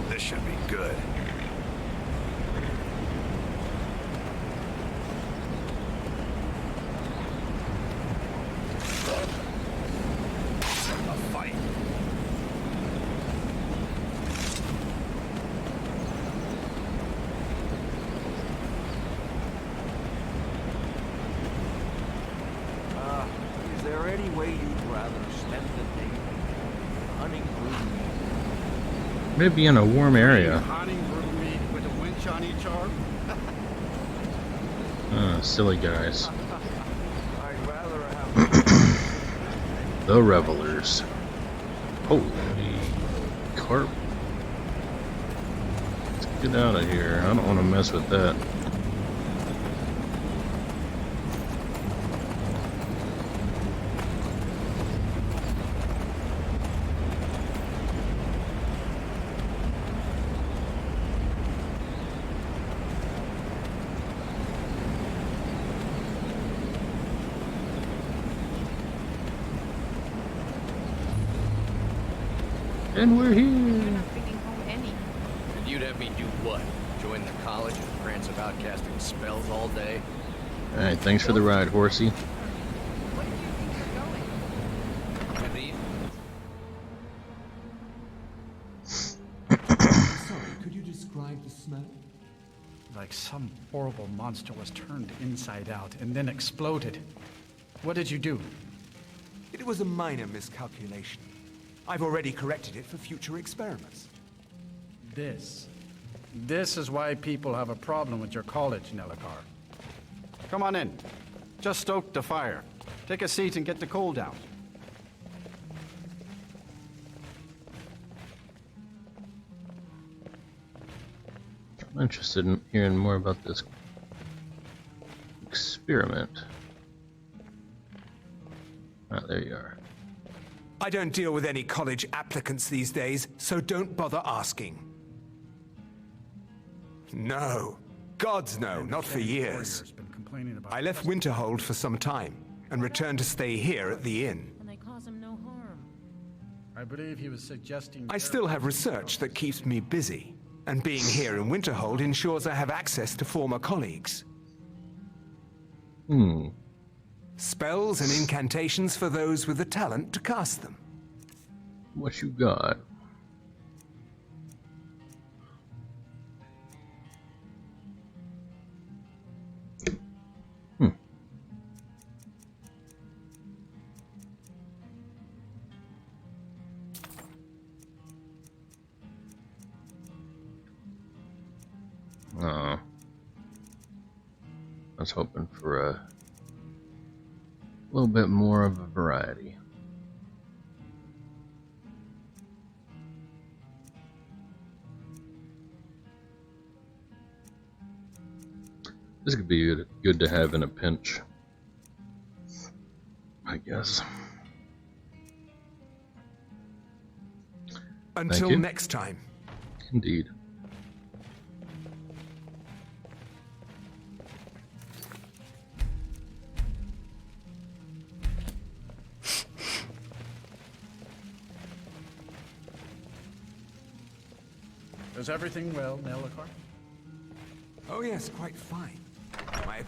This should be good. A fight. Is there any way you'd rather spend the day hunting brood meat? Maybe in a warm area. Hunting brood meat with a winch on each arm? Silly guys. I'd rather have The revelers. Holy carp. Let's get out of here. I don't want to mess with that. And we're here. You're not bringing home any. And you'd have me do what? Join the college and prance about casting spells all day? Alright, thanks for the ride, horsey. What do you think you're going? Sorry, could you describe the smell? Like some horrible monster was turned inside out and then exploded. What did you do? It was a minor miscalculation. I've already corrected it for future experiments. This is why people have a problem with your college, Nellikar. Come on in. Just stoke the fire. Take a seat and get the cold out. I'm interested in hearing more about this experiment. Ah, there you are. I don't deal with any college applicants these days, so don't bother asking. No. Gods no, not for years. I left Winterhold for some time, and returned to stay here at the inn. And they cause him no harm. I believe he was suggesting... I still have research that keeps me busy, and being here in Winterhold ensures I have access to former colleagues. Spells and incantations for those with the talent to cast them. What you got? was hoping for a little bit more of a variety. This could be good to have in a pinch, I guess. Until next time. Indeed. Is everything well, Nelacar? Oh yes, quite fine. My...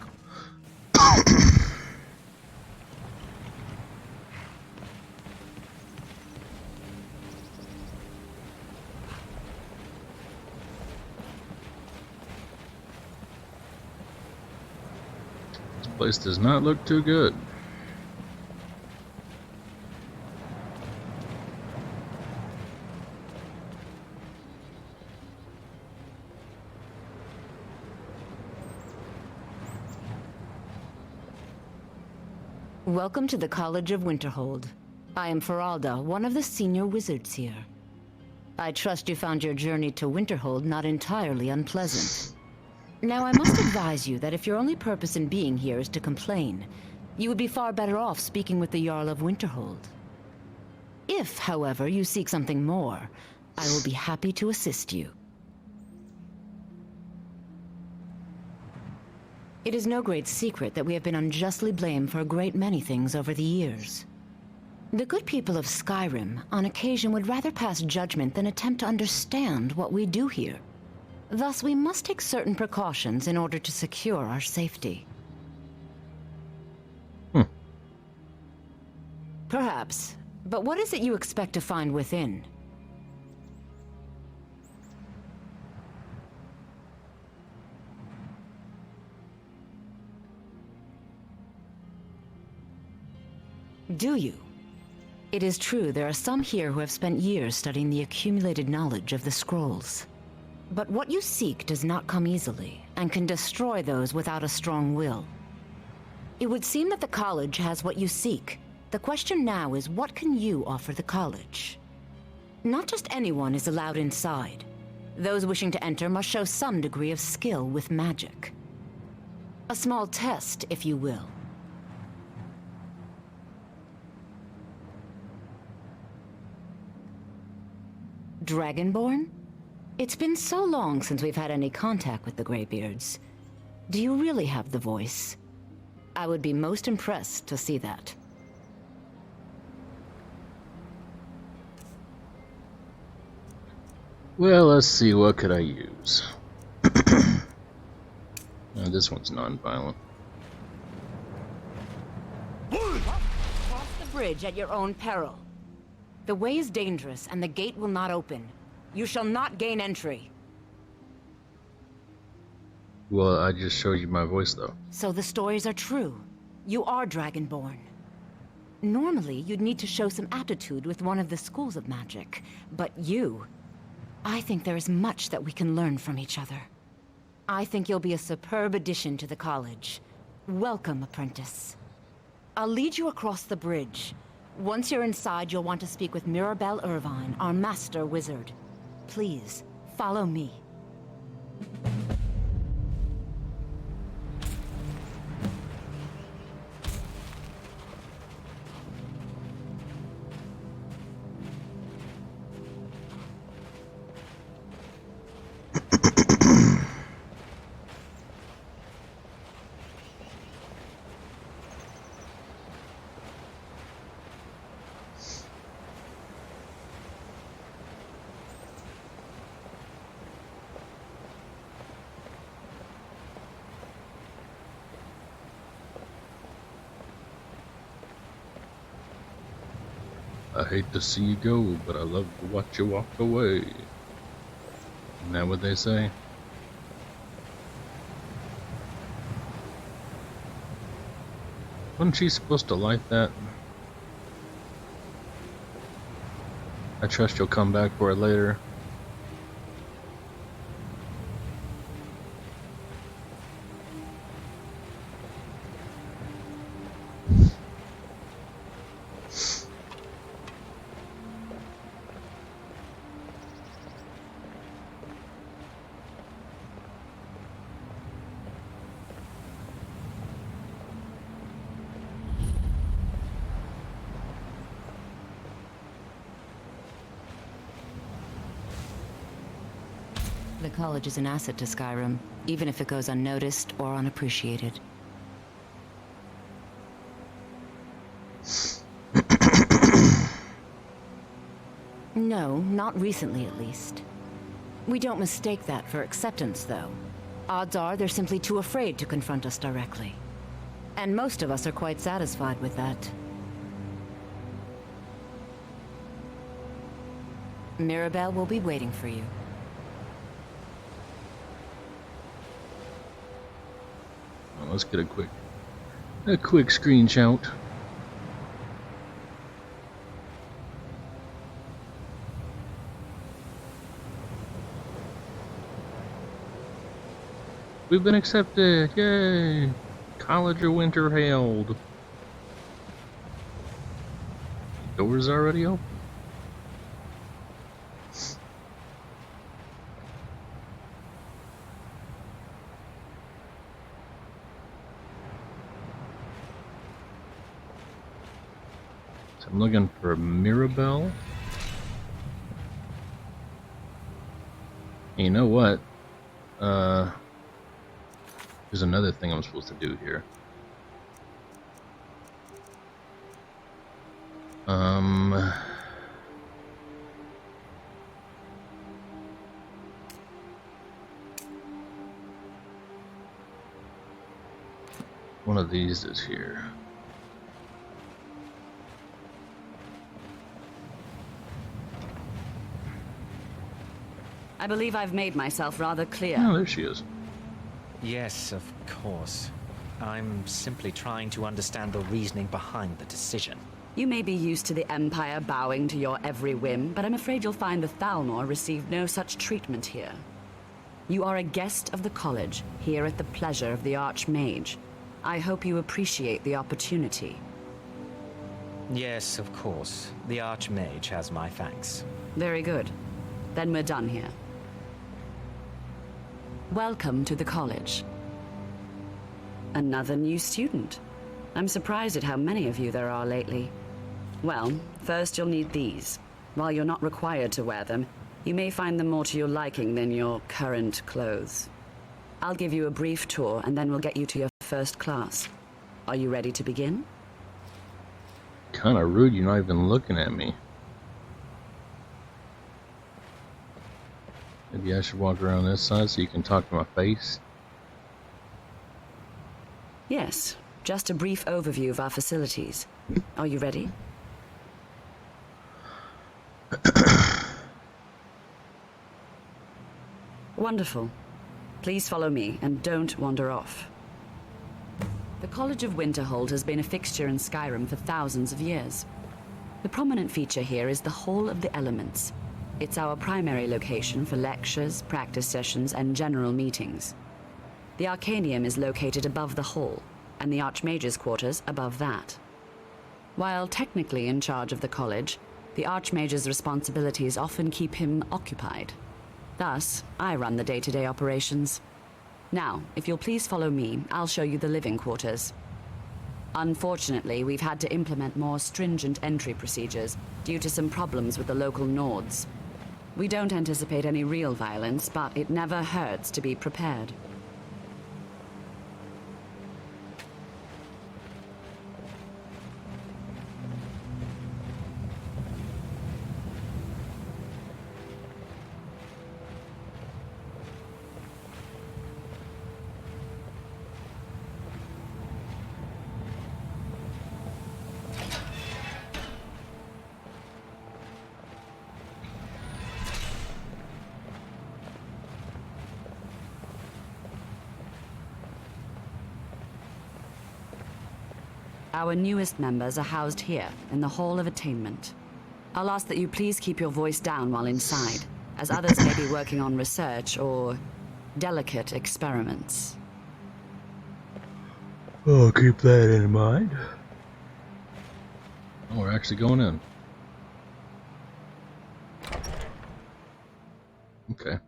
This place does not look too good. Welcome to the College of Winterhold. I am Feralda, one of the senior wizards here. I trust you found your journey to Winterhold not entirely unpleasant. Now, I must advise you that if your only purpose in being here is to complain, you would be far better off speaking with the Jarl of Winterhold. If, however, you seek something more, I will be happy to assist you. It is no great secret that we have been unjustly blamed for a great many things over the years. The good people of Skyrim, on occasion, would rather pass judgment than attempt to understand what we do here. Thus, we must take certain precautions in order to secure our safety. Perhaps, but what is it you expect to find within? Do you? It is true there are some here who have spent years studying the accumulated knowledge of the scrolls. But what you seek does not come easily, and can destroy those without a strong will. It would seem that the college has what you seek. The question now is, what can you offer the college? Not just anyone is allowed inside. Those wishing to enter must show some degree of skill with magic. A small test, if you will. Dragonborn? It's been so long since we've had any contact with the Greybeards. Do you really have the voice? I would be most impressed to see that. Well, let's see, what could I use? This one's non-violent. Cross the bridge at your own peril. The way is dangerous, and the gate will not open. You shall not gain entry. Well, I just showed you my voice, though. So the stories are true. You are Dragonborn. Normally, you'd need to show some aptitude with one of the schools of magic. But you... I think there is much that we can learn from each other. I think you'll be a superb addition to the college. Welcome, apprentice. I'll lead you across the bridge. Once you're inside, you'll want to speak with Mirabelle Irvine, our master wizard. Please, follow me. I hate to see you go, but I love to watch you walk away. Isn't that what they say? Wasn't she supposed to light that? I trust you'll come back for it later. college is an asset to Skyrim, even if it goes unnoticed or unappreciated. No, not recently at least. We don't mistake that for acceptance, though. Odds are they're simply too afraid to confront us directly. And most of us are quite satisfied with that. Mirabelle will be waiting for you. Well, let's get a quick screenshot. We've been accepted! Yay! College of Winter hailed. Doors already open. So I'm looking for Mirabelle. You know what? There's another thing I'm supposed to do here. One of these is here. I believe I've made myself rather clear. Oh, there she is. Yes, of course. I'm simply trying to understand the reasoning behind the decision. You may be used to the Empire bowing to your every whim, but I'm afraid you'll find the Thalmor received no such treatment here. You are a guest of the college, here at the pleasure of the Archmage. I hope you appreciate the opportunity. Yes, of course. The Archmage has my thanks. Very good. Then we're done here. Welcome to the college. Another new student. I'm surprised at how many of you there are lately. Well, first you'll need these. While you're not required to wear them, you may find them more to your liking than your current clothes. I'll give you a brief tour and then we'll get you to your first class. Are you ready to begin? Kinda rude, you're not even looking at me. Maybe I should walk around this side so you can talk to my face. Yes, just a brief overview of our facilities. Are you ready? Wonderful. Please follow me and don't wander off. The College of Winterhold has been a fixture in Skyrim for thousands of years. The prominent feature here is the Hall of the Elements. It's our primary location for lectures, practice sessions, and general meetings. The Arcanium is located above the hall, and the Archmage's quarters above that. While technically in charge of the college, the Archmage's responsibilities often keep him occupied. Thus, I run the day-to-day operations. Now, if you'll please follow me, I'll show you the living quarters. Unfortunately, we've had to implement more stringent entry procedures due to some problems with the local Nords. We don't anticipate any real violence, but it never hurts to be prepared. Our newest members are housed here, in the Hall of Attainment. I'll ask that you please keep your voice down while inside, as others may be working on research or delicate experiments. I'll keep that in mind. Oh, we're actually going in. Okay.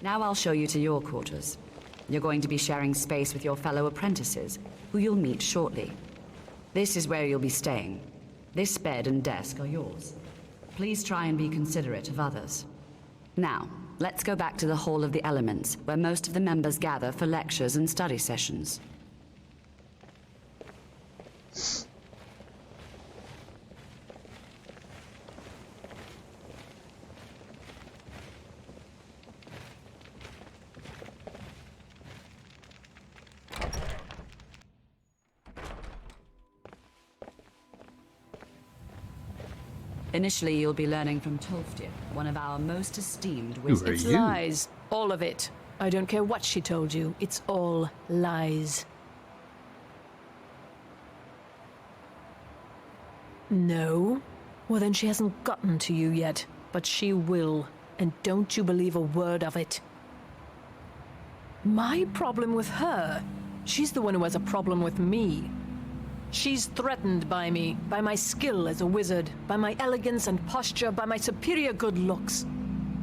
Now I'll show you to your quarters. You're going to be sharing space with your fellow apprentices, who you'll meet shortly. This is where you'll be staying. This bed and desk are yours. Please try and be considerate of others. Now, let's go back to the Hall of the Elements, where most of the members gather for lectures and study sessions. Initially, you'll be learning from Tolfdir, one of our most esteemed wizards. It's lies. All of it. I don't care what she told you. It's all lies. No? Well, then she hasn't gotten to you yet. But she will. And don't you believe a word of it. My problem with her? She's the one who has a problem with me. She's threatened by me, by my skill as a wizard, by my elegance and posture, by my superior good looks.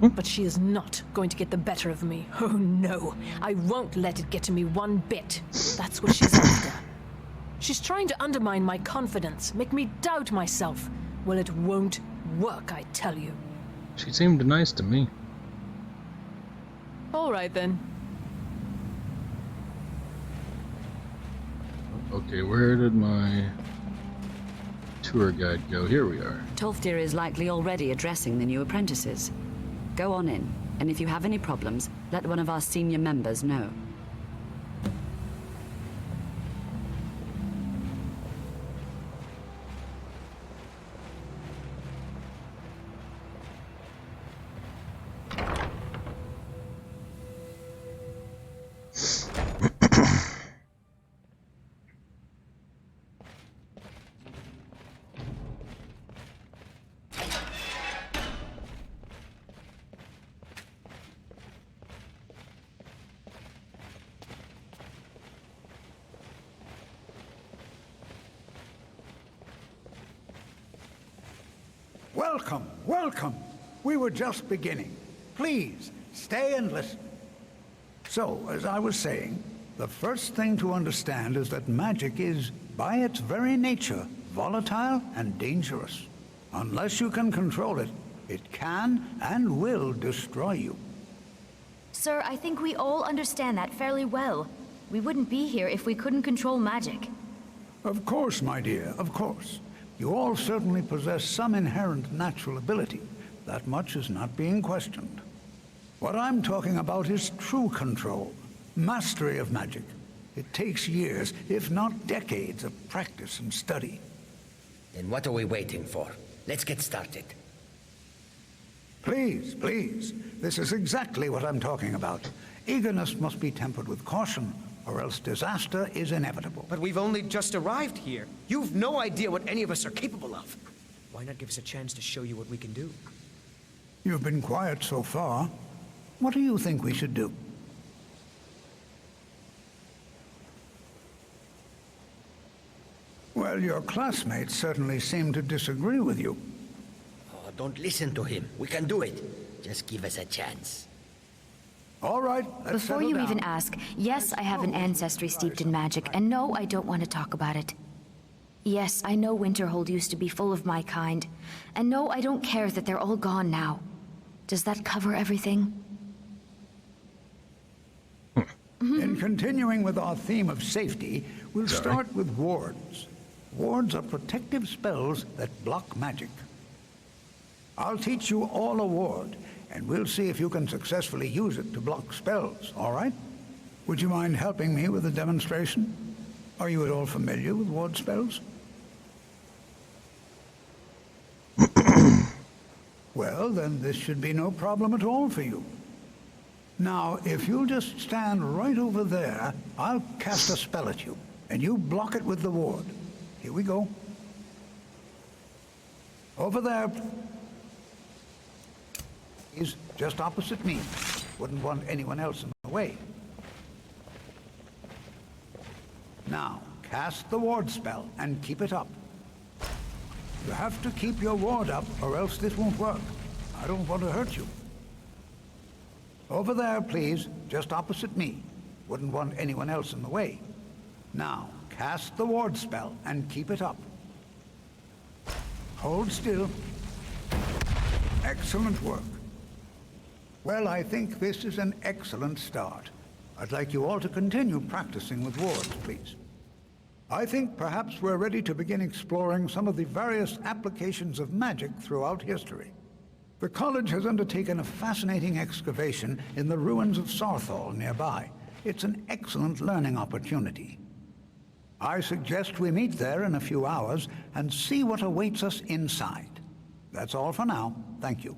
But she is not going to get the better of me. Oh no, I won't let it get to me one bit. That's what she's after. She's trying to undermine my confidence, make me doubt myself. Well, it won't work, I tell you. She seemed nice to me. All right then. Okay, where did my tour guide go? Here we are. Tolfdir is likely already addressing the new apprentices. Go on in, and if you have any problems, let one of our senior members know. Welcome, welcome. We were just beginning. Please, stay and listen. So, as I was saying, the first thing to understand is that magic is, by its very nature, volatile and dangerous. Unless you can control it, it can and will destroy you. Sir, I think we all understand that fairly well. We wouldn't be here if we couldn't control magic. Of course, my dear, of course. You all certainly possess some inherent natural ability. That much is not being questioned. What I'm talking about is true control, mastery of magic. It takes years, if not decades, of practice and study. Then what are we waiting for? Let's get started. Please, please. This is exactly what I'm talking about. Eagerness must be tempered with caution, or else disaster is inevitable. But we've only just arrived here. You've no idea what any of us are capable of. Why not give us a chance to show you what we can do? You've been quiet so far. What do you think we should do? Well, your classmates certainly seem to disagree with you. Oh, don't listen to him. We can do it. Just give us a chance. All right, Before you even ask, yes, I have an ancestry steeped in magic, and no, I don't want to talk about it. Yes, I know Winterhold used to be full of my kind, and no, I don't care that they're all gone now. Does that cover everything? In continuing with our theme of safety, we'll start with wards. Wards are protective spells that block magic. I'll teach you all a ward, and we'll see if you can successfully use it to block spells, all right? Would you mind helping me with the demonstration? Are you at all familiar with ward spells? Well, then this should be no problem at all for you. Now, if you'll just stand right over there, I'll cast a spell at you, and you block it with the ward. Here we go. Over there. Is just opposite me. Wouldn't want anyone else in the way. Now, cast the ward spell and keep it up. You have to keep your ward up, or else this won't work. I don't want to hurt you. Over there, please, just opposite me. Wouldn't want anyone else in the way. Now, cast the ward spell and keep it up. Hold still. Excellent work. Well, I think this is an excellent start. I'd like you all to continue practicing with wards, please. I think perhaps we're ready to begin exploring some of the various applications of magic throughout history. The college has undertaken a fascinating excavation in the ruins of Sarthal nearby. It's an excellent learning opportunity. I suggest we meet there in a few hours and see what awaits us inside. That's all for now. Thank you.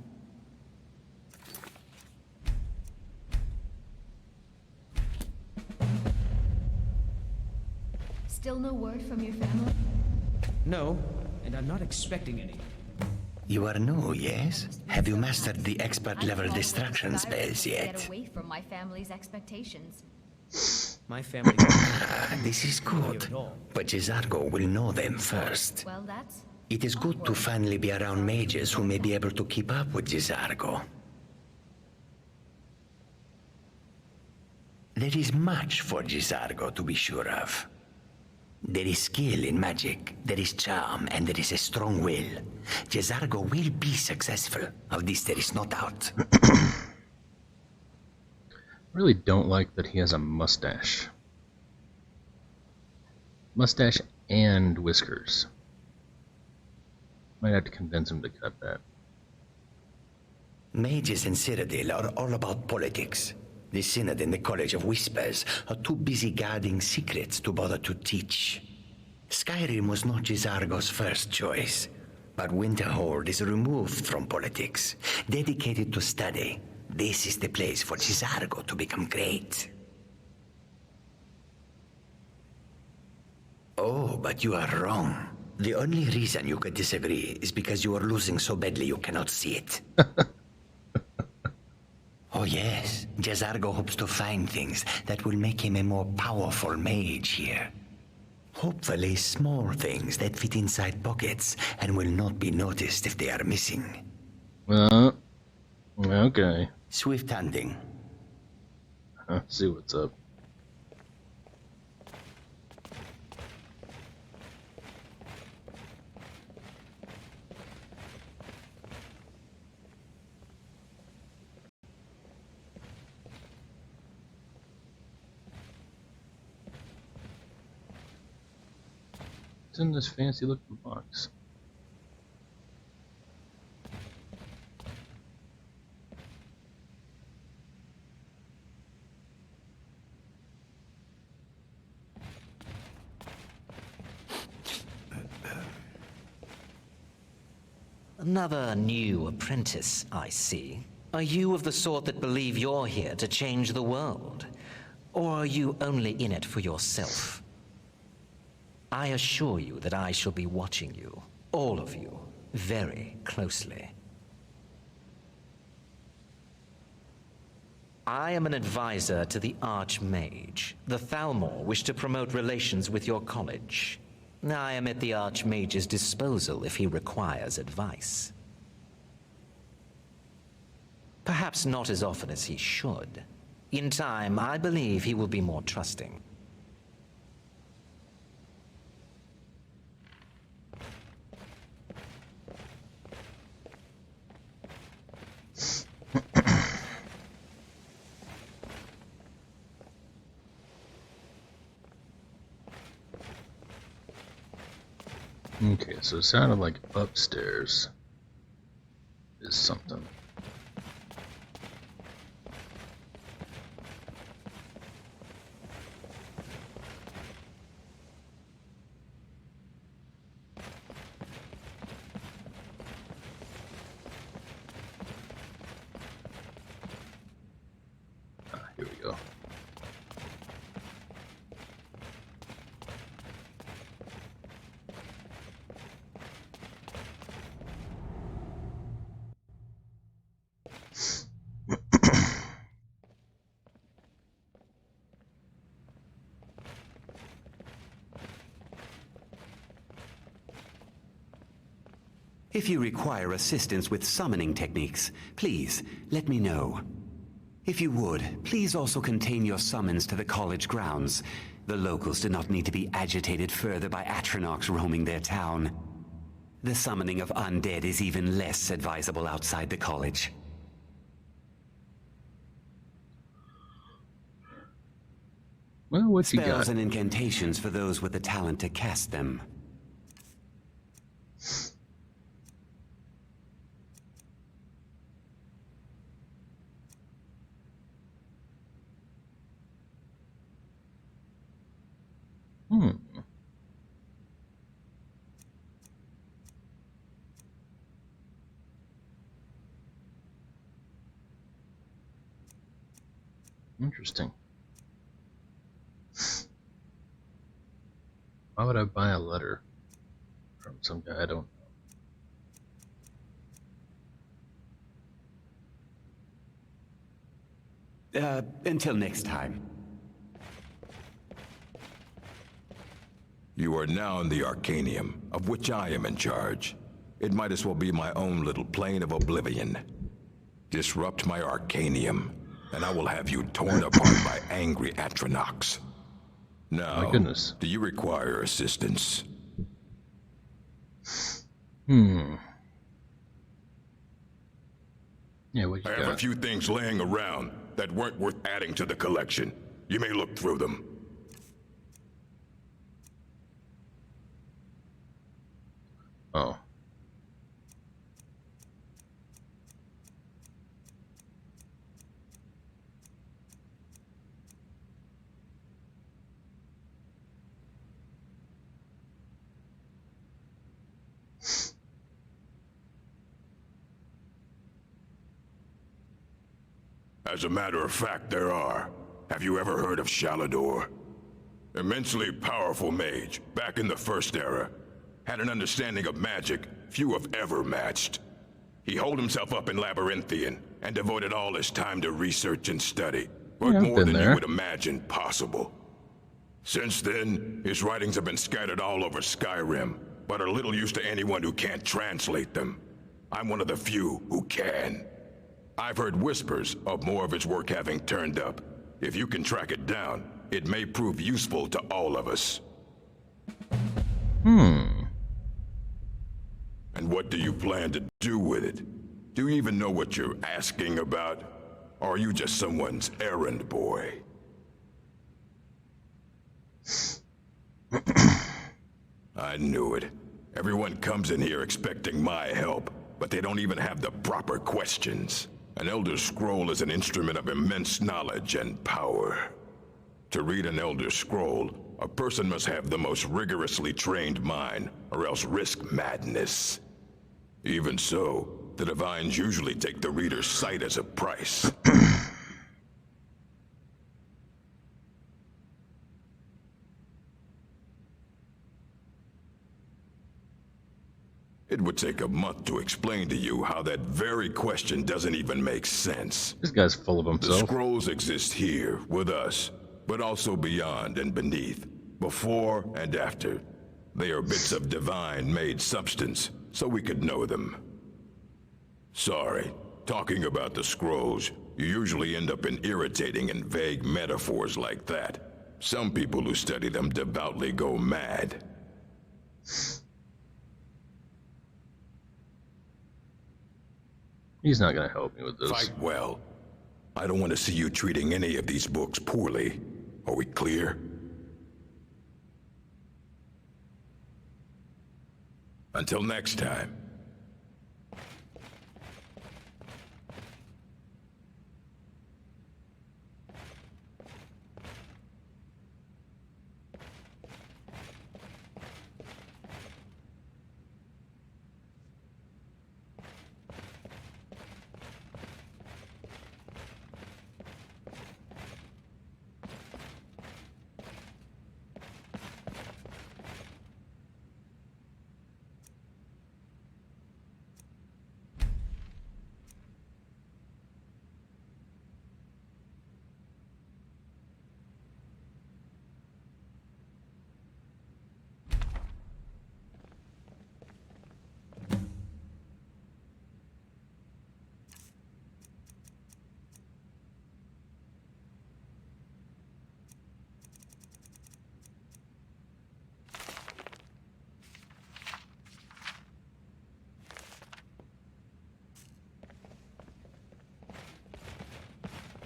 Still no word from your family? No, and I'm not expecting any. You are new, yes? Have you mastered the expert-level distraction spells yet? Get away from my family's expectations. My family... This is good, but Jizargo will know them first. Well, that's... It is good to finally be around mages who may be able to keep up with Jizargo. There is much for Jizargo to be sure of. There is skill in magic, there is charm, and there is a strong will. Jizargo will be successful. Of this there is no doubt. Really don't like that he has a mustache. Mustache and whiskers. Might have to convince him to cut that. Mages in Cyrodiil are all about politics. The Synod and the College of Whispers are too busy guarding secrets to bother to teach. Skyrim was not Jizargo's first choice, but Winterhold is removed from politics, dedicated to study. This is the place for Jizargo to become great. Oh, but you are wrong. The only reason you could disagree is because you are losing so badly you cannot see it. Oh yes, Jizargo hopes to find things that will make him a more powerful mage here. Hopefully small things that fit inside pockets and will not be noticed if they are missing. Okay. Swift hunting. Let's see what's up. What's in this fancy looking box? Another new apprentice, I see. Are you of the sort that believe you're here to change the world? Or are you only in it for yourself? I assure you that I shall be watching you, all of you, very closely. I am an advisor to the Archmage. The Thalmor wish to promote relations with your college. I am at the Archmage's disposal if he requires advice. Perhaps not as often as he should. In time, I believe he will be more trusting. Okay, so it sounded like upstairs is something. Here we go. If you require assistance with summoning techniques, please let me know. If you would, please also contain your summons to the college grounds. The locals do not need to be agitated further by Atronachs roaming their town. The summoning of undead is even less advisable outside the college. Well, what you got? Spells and incantations for those with the talent to cast them. Interesting. Why would I buy a letter from some guy I don't know? Until next time. You are now in the Arcanium, of which I am in charge. It might as well be my own little plane of oblivion. Disrupt my Arcanium, and I will have you torn apart by angry Atronachs. Now, my goodness. Do you require assistance? Yeah, what you I have got? a few things laying around that weren't worth adding to the collection. You may look through them. Oh. As a matter of fact, there are. Have you ever heard of Shalador? Immensely powerful mage, back in the First Era. Had an understanding of magic few have ever matched. He holed himself up in Labyrinthian and devoted all his time to research and study. But Yeah, I've more been than there. you would imagine possible. Since then, his writings have been scattered all over Skyrim, but are little use to anyone who can't translate them. I'm one of the few who can. I've heard whispers of more of his work having turned up. If you can track it down, it may prove useful to all of us. And what do you plan to do with it? Do you even know what you're asking about? Or are you just someone's errand boy? I knew it. Everyone comes in here expecting my help, but they don't even have the proper questions. An Elder Scroll is an instrument of immense knowledge and power. To read an Elder Scroll, a person must have the most rigorously trained mind, or else risk madness. Even so, the Divines usually take the reader's sight as a price. It would take a month to explain to you how that very question doesn't even make sense. This guy's full of himself. The scrolls exist here, with us, but also beyond and beneath, before and after. They are bits of divine-made substance, so we could know them. Sorry, talking about the scrolls, you usually end up in irritating and vague metaphors like that. Some people who study them devoutly go mad. He's not gonna help me with this. Fight well. I don't want to see you treating any of these books poorly. Are we clear? Until next time.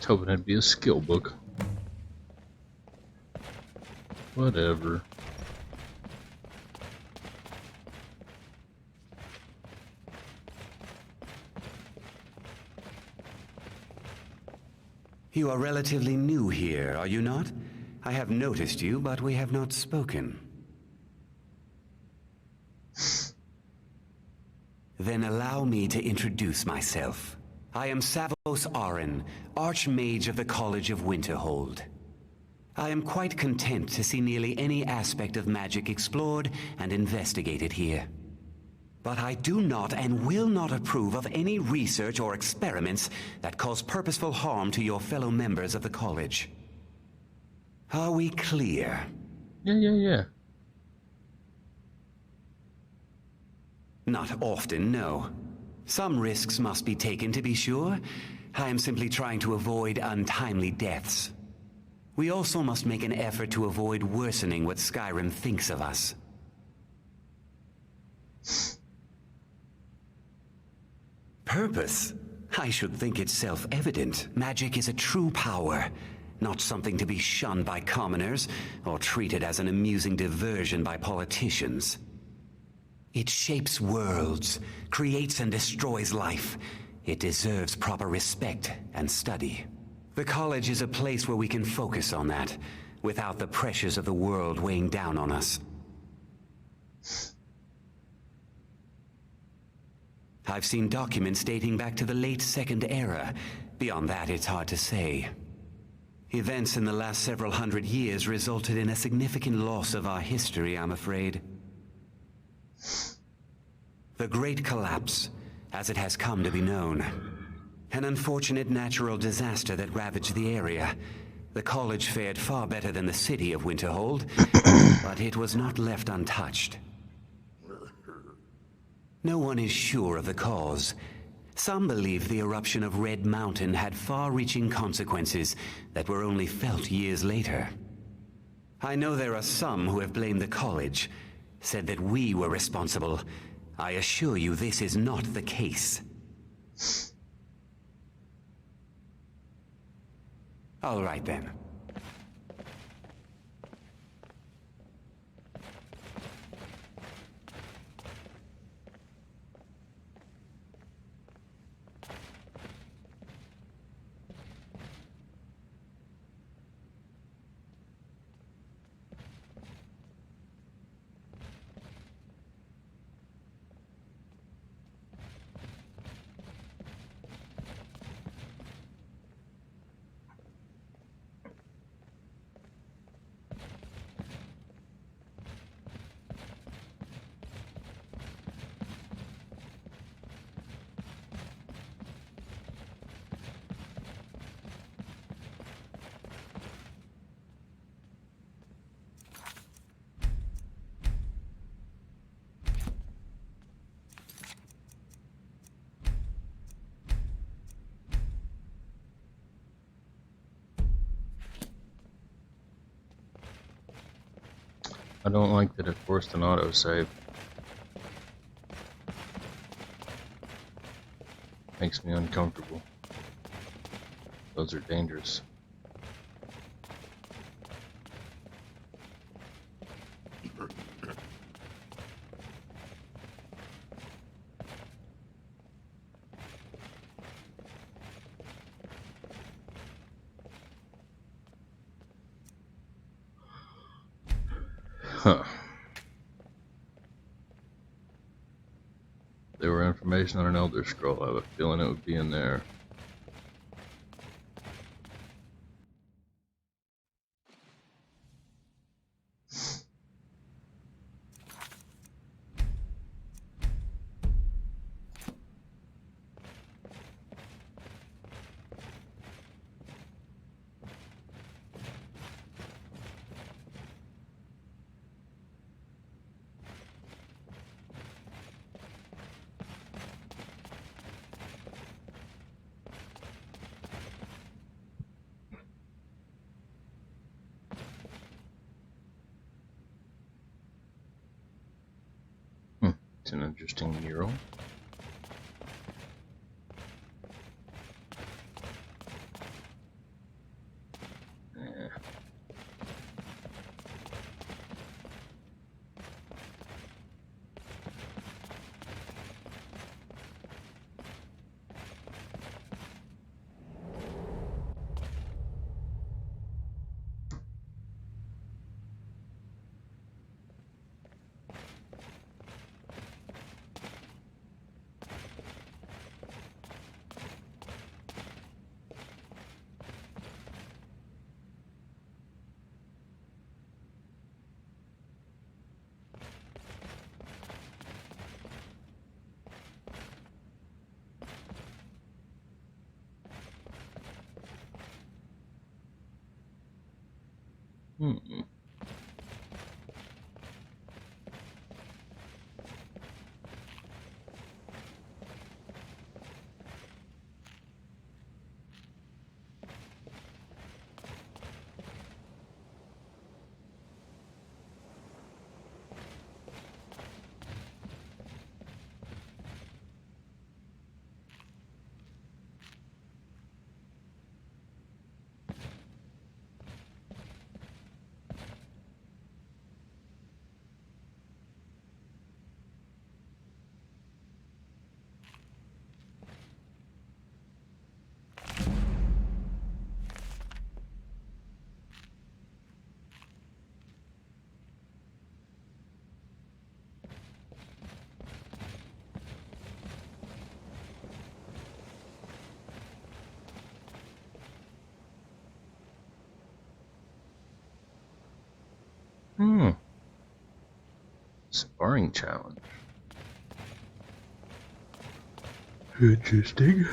hoping it'd be a skill book. Whatever. You are relatively new here, are you not? I have noticed you, but we have not spoken. Then allow me to introduce myself. I am Savos Arin, Archmage of the College of Winterhold. I am quite content to see nearly any aspect of magic explored and investigated here. But I do not and will not approve of any research or experiments that cause purposeful harm to your fellow members of the college. Are we clear? Yeah. Not often, no. Some risks must be taken to be sure. I am simply trying to avoid untimely deaths. We also must make an effort to avoid worsening what Skyrim thinks of us. Purpose? I should think it's self-evident. Magic is a true power, not something to be shunned by commoners or treated as an amusing diversion by politicians. It shapes worlds, creates and destroys life. It deserves proper respect and study. The college is a place where we can focus on that, without the pressures of the world weighing down on us. I've seen documents dating back to the late Second Era. Beyond that, it's hard to say. Events in the last several hundred years resulted in a significant loss of our history, I'm afraid. The Great Collapse, as it has come to be known. An unfortunate natural disaster that ravaged the area. The college fared far better than the city of Winterhold, but it was not left untouched. No one is sure of the cause. Some believe the eruption of Red Mountain had far-reaching consequences that were only felt years later. I know there are some who have blamed the college, said that we were responsible. I assure you this is not the case. All right then. I don't like that it forced an autosave. Makes me uncomfortable. Those are dangerous. Huh. There were information on an Elder Scroll. I have a feeling it would be in there. It's an interesting mural. Hmm. Hmm. Sparring challenge. Interesting.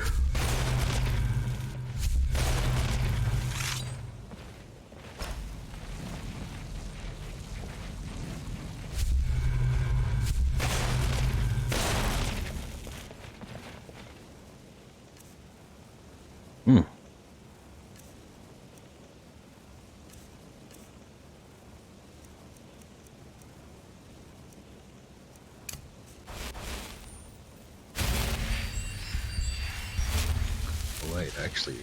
Hmm. Wait, actually,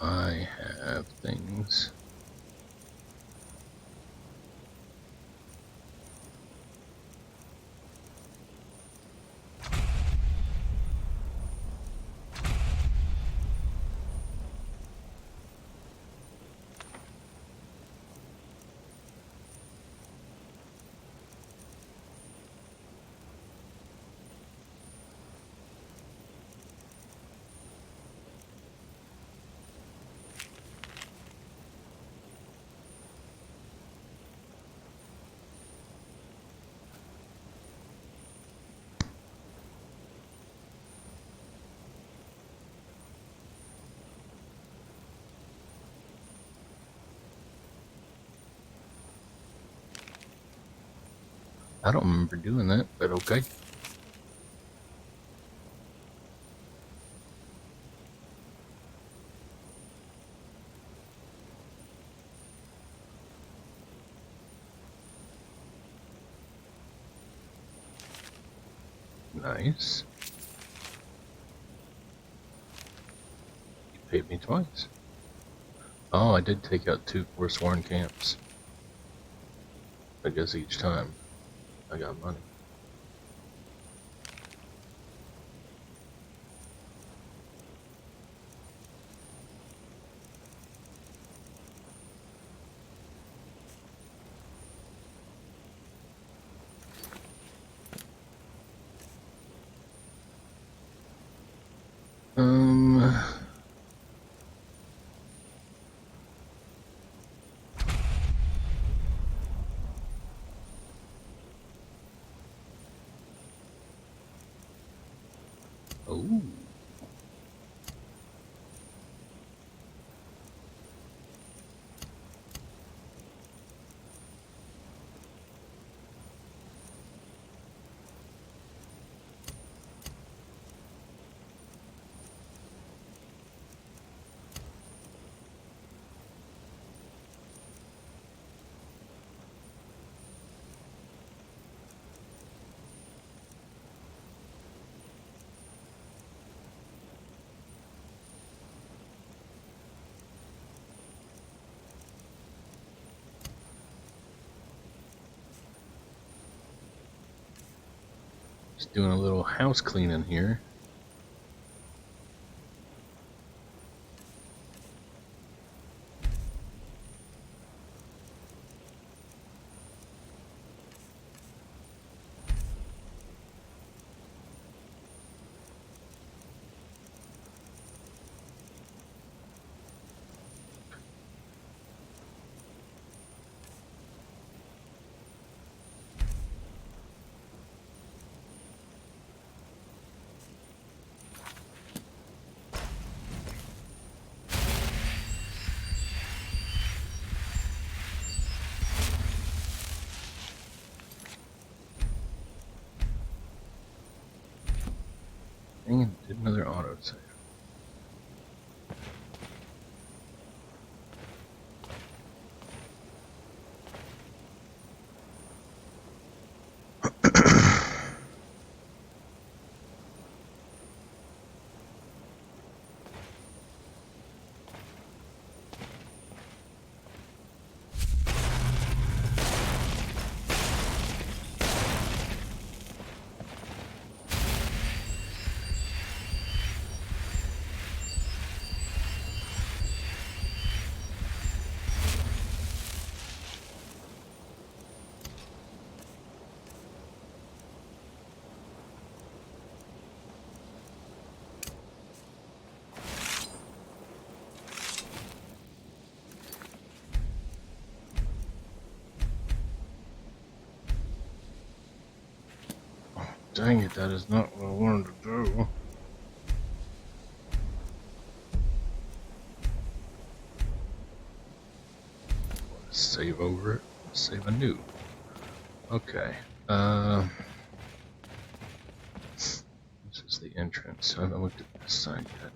I have things. I don't remember doing that, but okay. Nice. You paid me twice. Oh, I did take out 2 forsworn camps. I guess each time I got money. Oh. Just doing a little house cleaning here. Dang it, did another autosave. Dang it, that is not what I wanted to do. Save over it. Save anew. Okay. This is the entrance. I haven't looked at this side yet.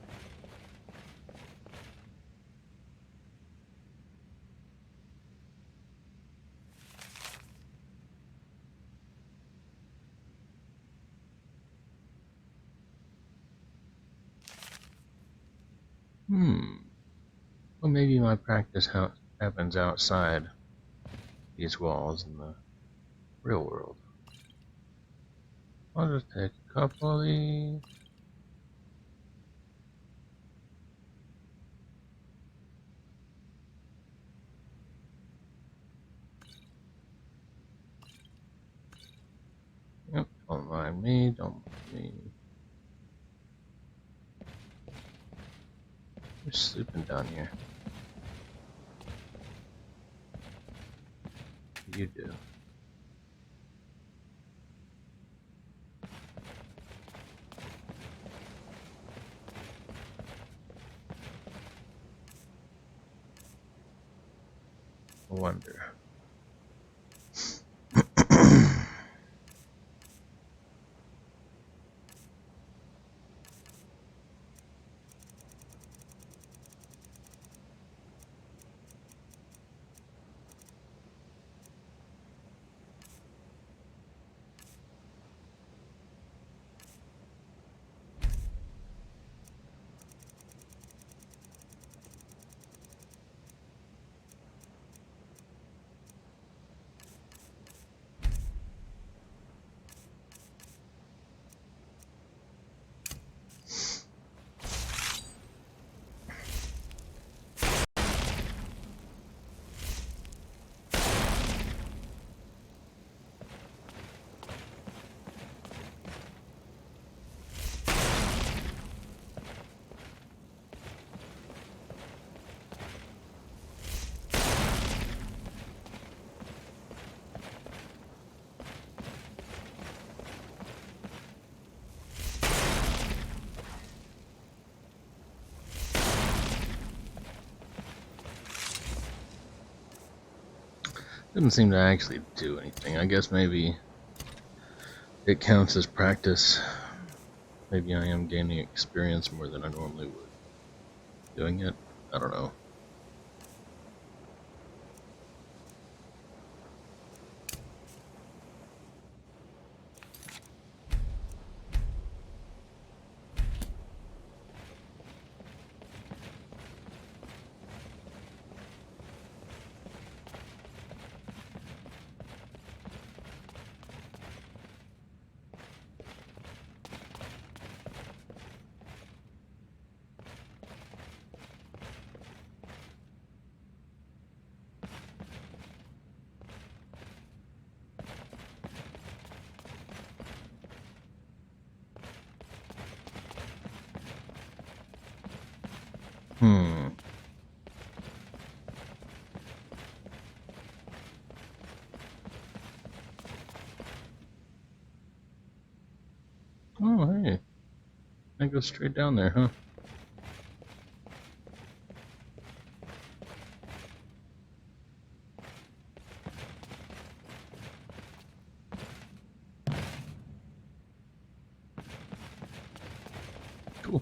Well, maybe my practice happens outside these walls in the real world. I'll just take a couple of these. Yep, don't mind me, don't mind me. Who's sleeping down here? You do. I wonder. Didn't seem to actually do anything. I guess maybe it counts as practice. Maybe I am gaining experience more than I normally would doing it. I don't know. Oh, hey. I go straight down there, huh? Cool.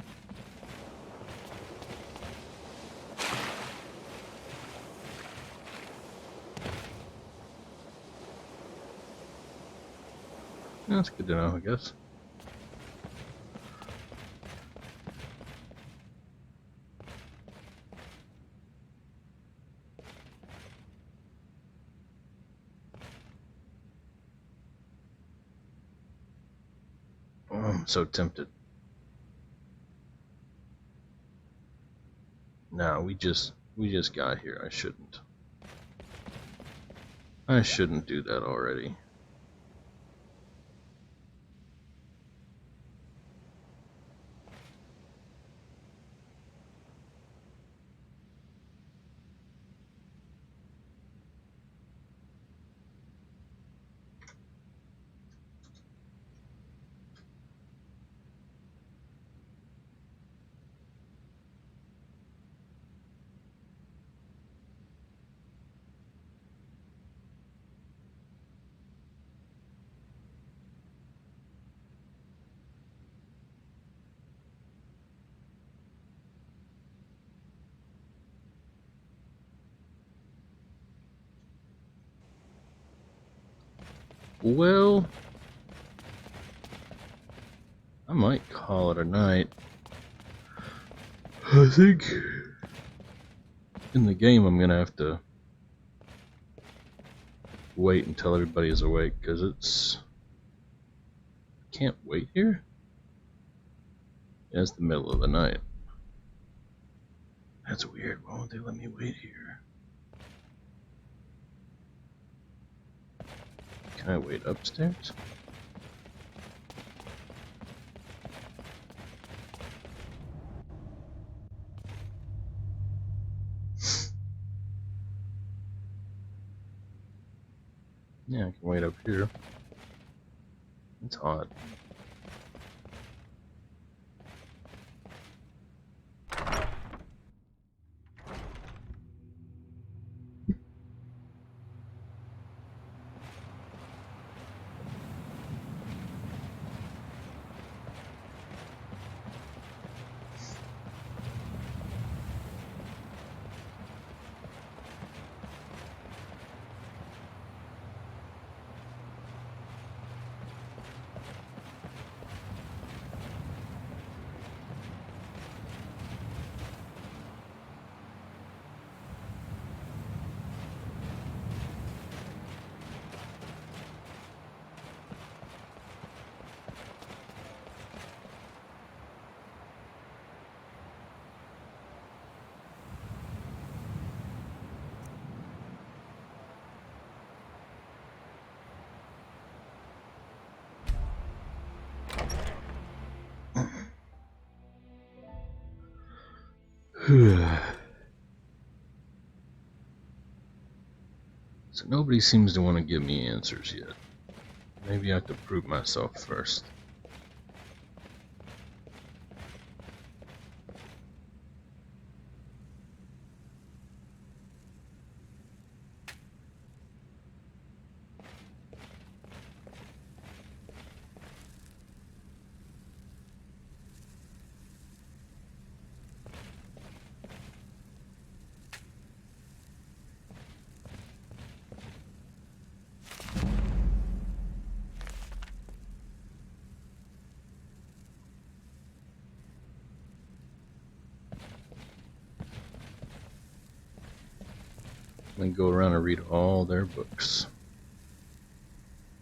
That's good to know, I guess. Oh, I'm so tempted. No, we just got here. I shouldn't. I shouldn't do that already. Well, I might call it a night. I think in the game I'm gonna have to wait until everybody is awake, because it's... I can't wait here? Yeah, it's the middle of the night. That's weird. Why won't they let me wait here? Can I wait upstairs? Yeah, I can wait up here. It's hot. So nobody seems to want to give me answers yet. Maybe I have to prove myself first. And go around and read all their books.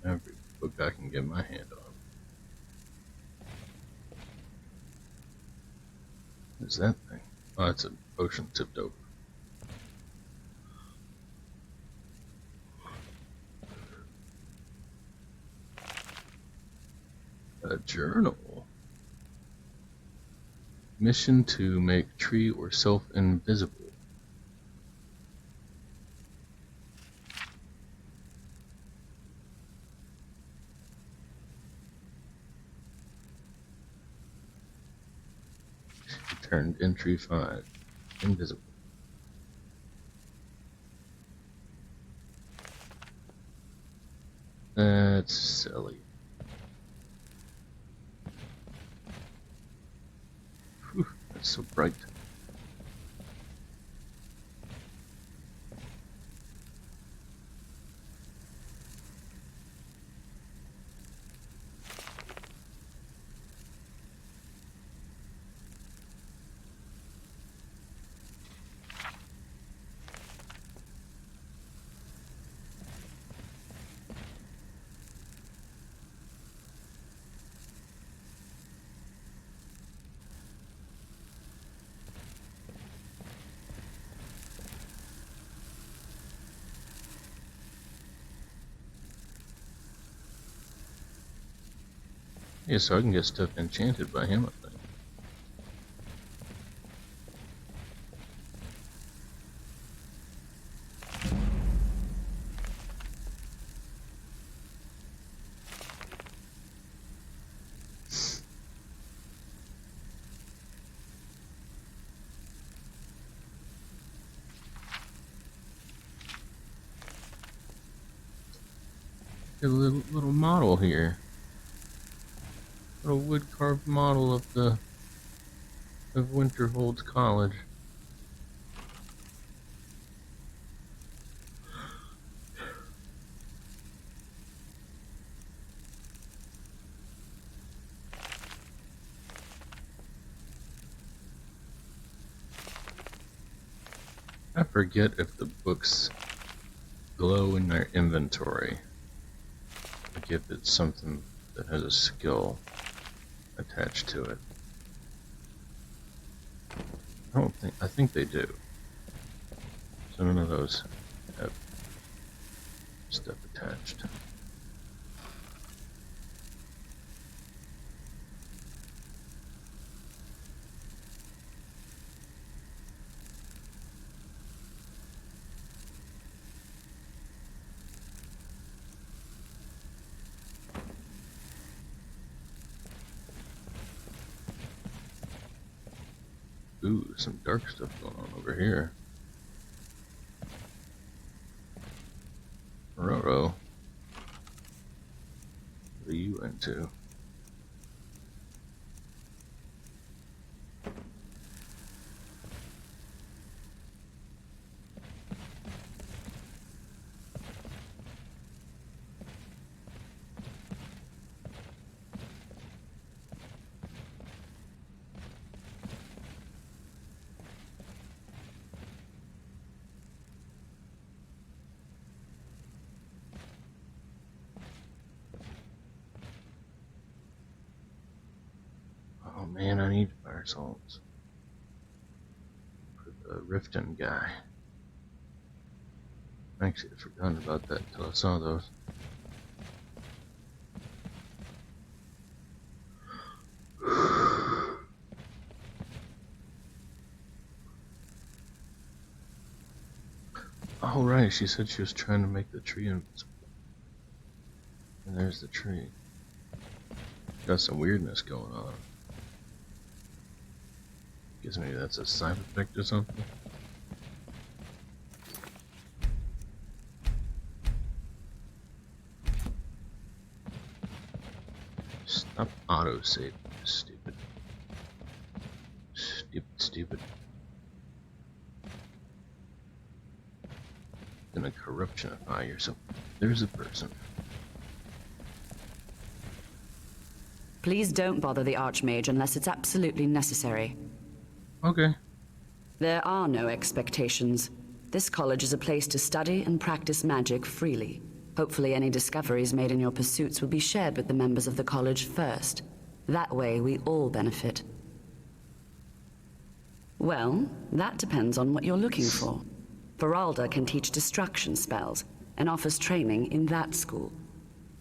Every book I can get my hand on. What's that thing? Oh, it's a potion tipped over. A journal. Mission to make tree or self invisible. Turned entry 5. Invisible. That's silly. It's so bright. Yeah, so I can get stuff enchanted by him, I think. Got a little model here. Little wood carved model of Winterhold's college. I forget if the books glow in their inventory. Like if it's something that has a skill attached to it. I think they do. So none of those have stuff attached. Ooh, some dark stuff going on over here. Roro. What are you into? Oh man, I need fire salts for the Riften guy. Actually, I forgot about that until I saw those. Oh right, she said she was trying to make the tree invisible. And there's the tree. Got some weirdness going on. Guess maybe that's a side effect or something. Stop auto-save, stupid. Stupid. Gonna corruptionify yourself. There's a person. Please don't bother the Archmage unless it's absolutely necessary. Okay. There are no expectations. This college is a place to study and practice magic freely. Hopefully any discoveries made in your pursuits will be shared with the members of the college first. That way we all benefit. Well, that depends on what you're looking for. Veralda can teach destruction spells and offers training in that school.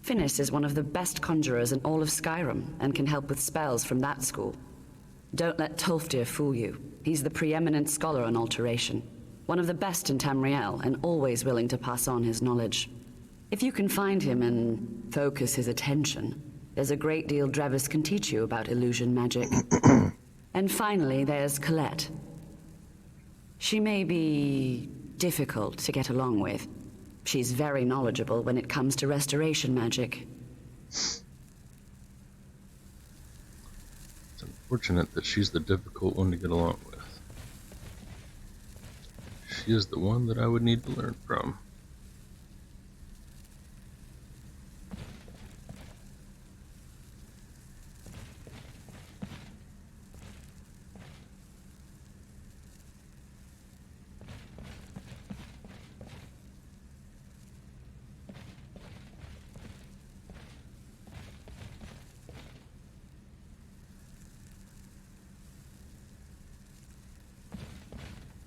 Finis is one of the best conjurers in all of Skyrim and can help with spells from that school. Don't let Tolfdir fool you. He's the preeminent scholar on alteration. One of the best in Tamriel and always willing to pass on his knowledge. If you can find him and focus his attention, there's a great deal Drevis can teach you about illusion magic. And finally, there's Colette. She may be difficult to get along with. She's very knowledgeable when it comes to restoration magic. Some Fortunate that she's the difficult one to get along with. She is the one that I would need to learn from.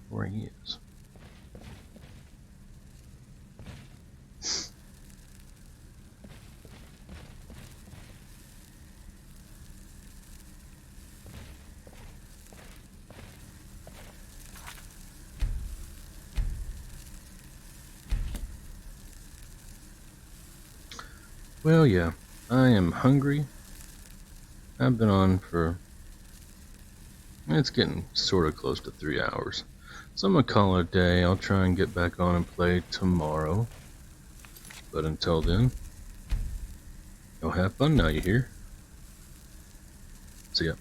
Where he is. Well, yeah, I am hungry. I've been on for... It's getting sort of close to 3 hours. So I'm gonna call it a day. I'll try and get back on and play tomorrow. But until then, you'll have fun now, you hear? See ya.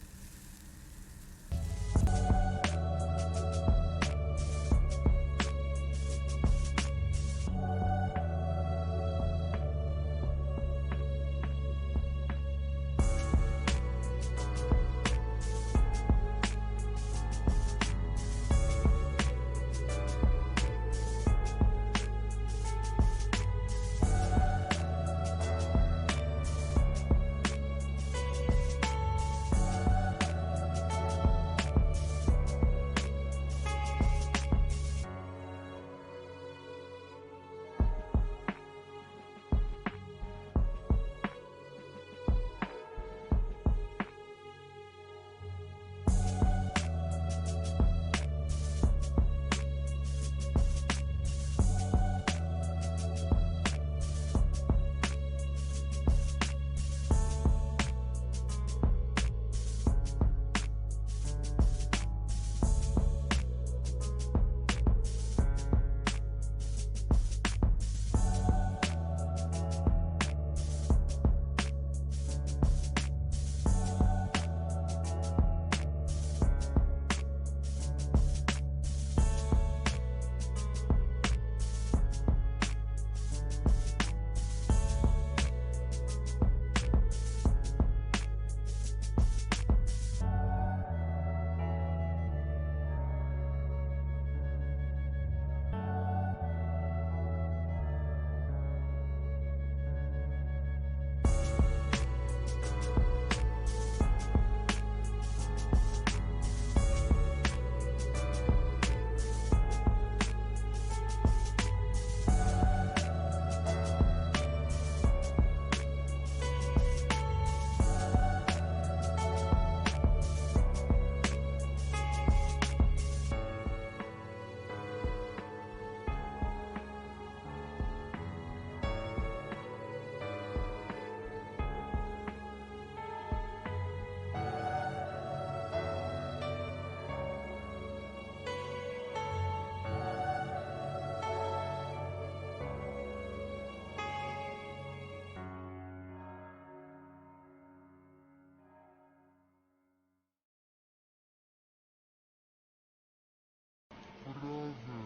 Brother,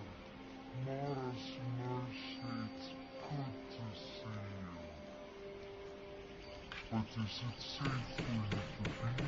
Morris Mercy, it's good to see you. But is it safe for you to be